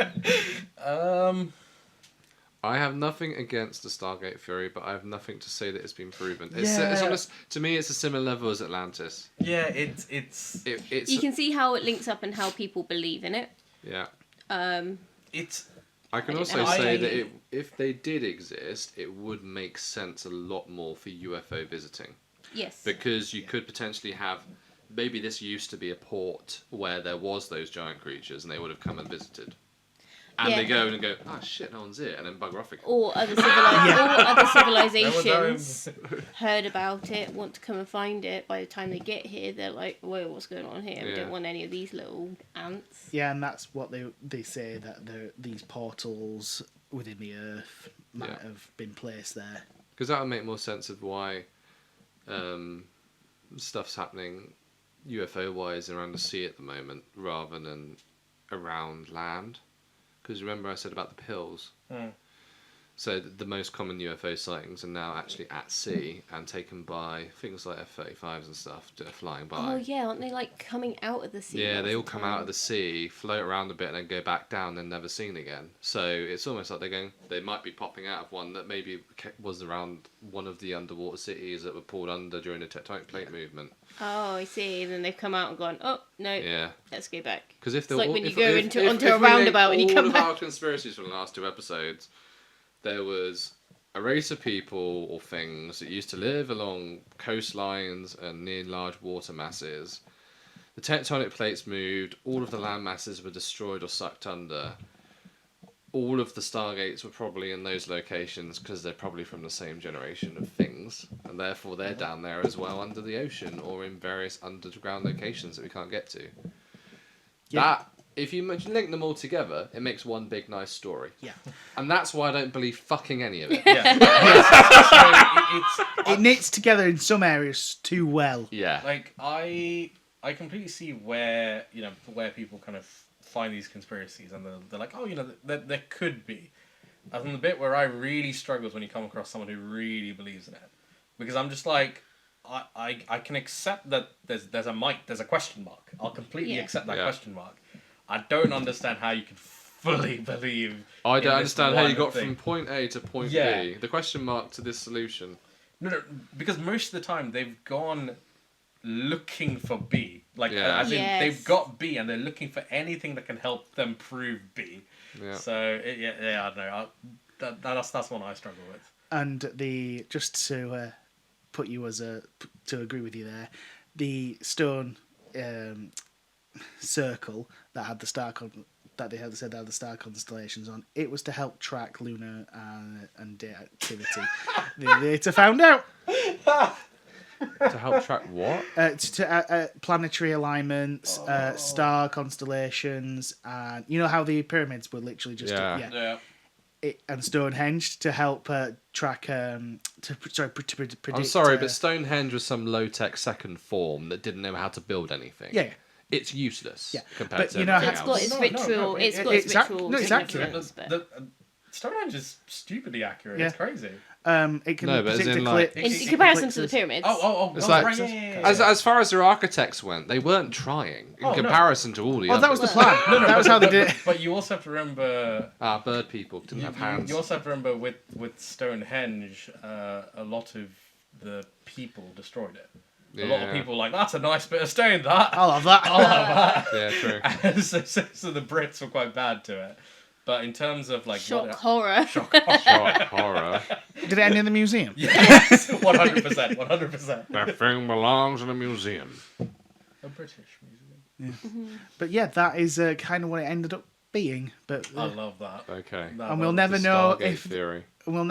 I have nothing against the Stargate theory, but I have nothing to say that it's been proven. Yeah. It's almost, to me, it's a similar level as Atlantis. Yeah, it's It's You can see how it links up and how people believe in it. yeah. it's I can I don't also know. say that if they did exist, it would make sense a lot more for UFO visiting. Yes. Because you could potentially have, maybe this used to be a port where there was those giant creatures and they would have come and visited. And Yeah. they go and go, oh shit, no one's here, and then bugger off again. Or other, civilizations There heard about it, want to come and find it. By the time they get here, they're like, whoa, what's going on here? We Yeah. don't want any of these little ants. Yeah, and that's what they say, that these portals within the Earth might Yeah. have been placed there. Because that would make more sense of why stuff's happening UFO-wise around the sea at the moment, rather than around land. Because remember I said about the pills? So the most common UFO sightings are now actually at sea and taken by things like F-35s and stuff that are flying by. Oh yeah, aren't they like coming out of the sea? Yeah, most they of all the come time? out of the sea, float around a bit, and then go back down and never seen again. So it's almost like they might be popping out of one that maybe was around one of the underwater cities that were pulled under during the tectonic plate movement. Oh, I see. And then they've come out and gone, oh no, Yeah. let's go back. Because if It's they're like all, when you if, go if, into if, onto if a we link roundabout and you all come of back. our conspiracies from the last 2 episodes, there was a race of people or things that used to live along coastlines and near large water masses. The tectonic plates moved, all of the land masses were destroyed or sucked under. All of the Stargates were probably in those locations because they're probably from the same generation of things, and therefore they're down there as well under the ocean or in various underground locations that we can't get to. Yeah. That, if you link them all together, it makes one big nice story. Yeah. And that's why I don't believe fucking any of it. It knits together in some areas too well. Yeah. like I completely see where people kind of find these conspiracies, and they're like, oh, there could be. And the bit where I really struggle is when you come across someone who really believes in it, because I'm just like, I can accept that there's a question mark. I'll completely Yeah. accept that Yeah. question mark. I don't understand how you can fully believe. I in don't this understand how you one got thing. from point A to point Yeah. B. The question mark to this solution. No, because most of the time they've gone looking for B. Like, Yeah. as in, Yes. they've got B and they're looking for anything that can help them prove B. Yeah. So, I don't know. That's one I struggle with. And just to put you to agree with you there, the stone circle that had the star that they had said they had the star constellations on, it was to help track lunar and day activity. They later found out To help track what? to planetary alignments, star constellations, and you know how the pyramids were literally just Yeah. and Stonehenge to help track predict. I'm sorry, but Stonehenge was some low-tech second form that didn't know how to build anything. Yeah. It's useless Yeah, compared but to you know everything It's else. got its No, ritual. It's got its ritual. no, it's accurate. significance, but- Stonehenge is stupidly accurate. Yeah. It's crazy. It can No, but as predict in, the like- in comparison to the pyramids. It's like- right, yeah. As far as their architects went, they weren't trying in Oh, no. comparison to all the Oh, others. that was the plan. That was how they did it. But you also have to remember. Bird people didn't have hands. You also have to remember with Stonehenge, a lot of the people destroyed it. A lot of Yeah. people were like, that's a nice bit of stone, that. I'll have that. I'll have Yeah, true. that. so the Brits were quite bad to it. But in terms of like Shock horror. shock Shock horror. Did it end in the museum? yes, 100%. That thing belongs in a museum. A British museum. But yeah, that is kind of what it ended up being. But I love that. Okay. and we'll never know Stargate if theory. Well,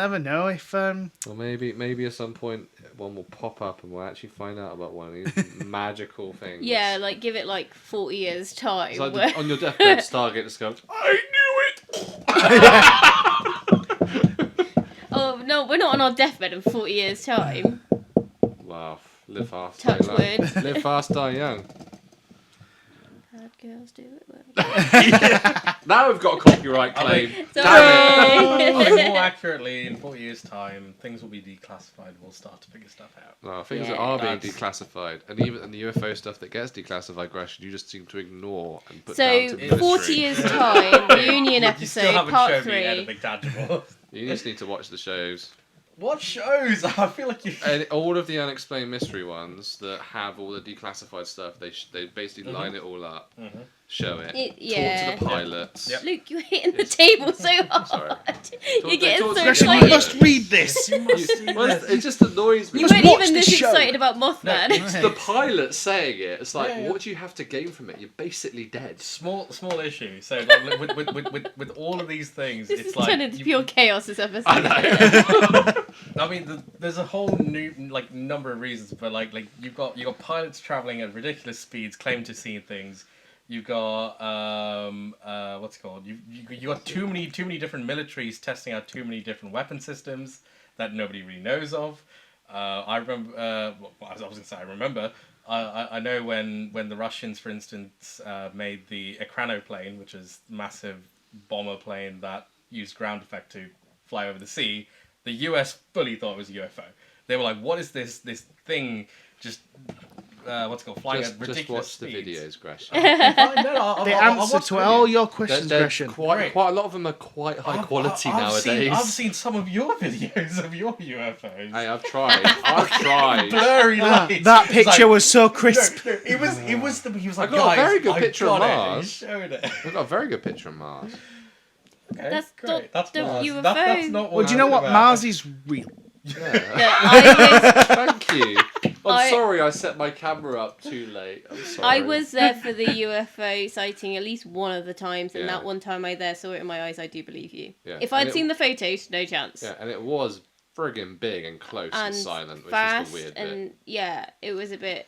maybe at some point one will pop up and we'll actually find out about one of these magical things. Yeah, like give it like 40 years time. It's like where- on your deathbed, Stargate just goes, I knew it! Oh no, we're not on our deathbed in 40 years time. Wow. Live fast, Touch die young. wood. Live fast, die young. Bad girls do it well. Now we've got a copyright claim. Damn I Sorry. mean, more accurately, in 40 years' time, things will be declassified. We'll start to figure stuff out. it. No, things that Yeah. are being That's- declassified. And even in the UFO stuff that gets declassified, Greshan, you just seem to ignore and put So, down to mystery. 40 years time, reunion You still episode, haven't part shown me 3. anything tangible. You just need to watch the shows. What shows? I feel like you. And all of the unexplained mystery ones that have all the declassified stuff, they basically line it all up, show it, Yeah. talk to the pilots. Yep. Luke, you're hitting the table so hard. sorry. You're getting talk so to- Greshan, you excited. must read this. Well, it just annoys me. You must weren't watch even the this show. excited about Mothman. It's the pilot saying it. It's like, Yeah. what do you have to gain from it? You're basically dead. Small issue. So like, with all of these things, This it's is like turned into pure chaos, this episode. I know. I mean, there's a whole new number of reasons, but like you've got pilots traveling at ridiculous speeds, claim to see things. You've got what's it called? You got too many different militaries testing out too many different weapon systems that nobody really knows of. I remember. I was gonna say I remember. I know when the Russians, for instance, made the Ekranoplane, which is a massive bomber plane that used ground effect to fly over the sea. The US fully thought it was a UFO. They were like, "What is this thing? Just what's it called? Flying at Just ridiculous watch the speeds." videos, Gresham. The answer to all your questions, They're Greshan. quite a lot of them are quite high quality nowadays. I've seen some of your videos of your UFOs. Hey, I've tried. I've tried. Blurry lights. That It's picture like- was so crisp. No, it was he was like, got a guys, very good I picture got of it. He Mars. showed it. We've got a very good picture of Mars. Okay, That's great. not That's the Mars. UFO. That's not Well, do you know what? about. Mars is real. Yeah. Yeah, Thank you. I'm I- sorry I set my camera up too late. I'm sorry. I was there for the UFO sighting at least one of the times, and Yeah. that one time I there saw it in my eyes, I do believe you. Yeah, If and I'd it- seen the photos, no chance. Yeah, and it was friggin' big and close and, And silent, which fast, is the weird and bit. yeah, it was a bit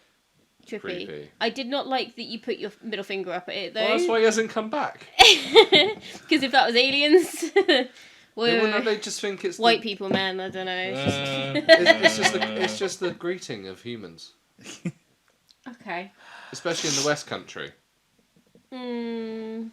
trippy. Creepy. I did not like that you put your middle finger up at it Well, that's though, why he hasn't come back. because if that was aliens, They wouldn't. well, They just think it's white people, man. I don't know. It's just the greeting of humans, Okay. especially in the West Country. Mm,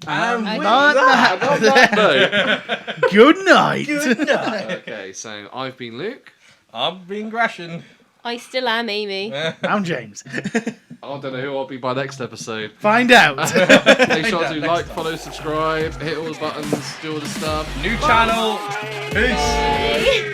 And I- with On that, that note, good night. good night. Okay, so I've been Luke. I'm being Greshan. I still am Amy. I'm James. I don't know who I'll be by next episode. Find out. Make sure to next like, time. follow, subscribe, hit all the buttons, do all the stuff. New channel. Peace. Bye.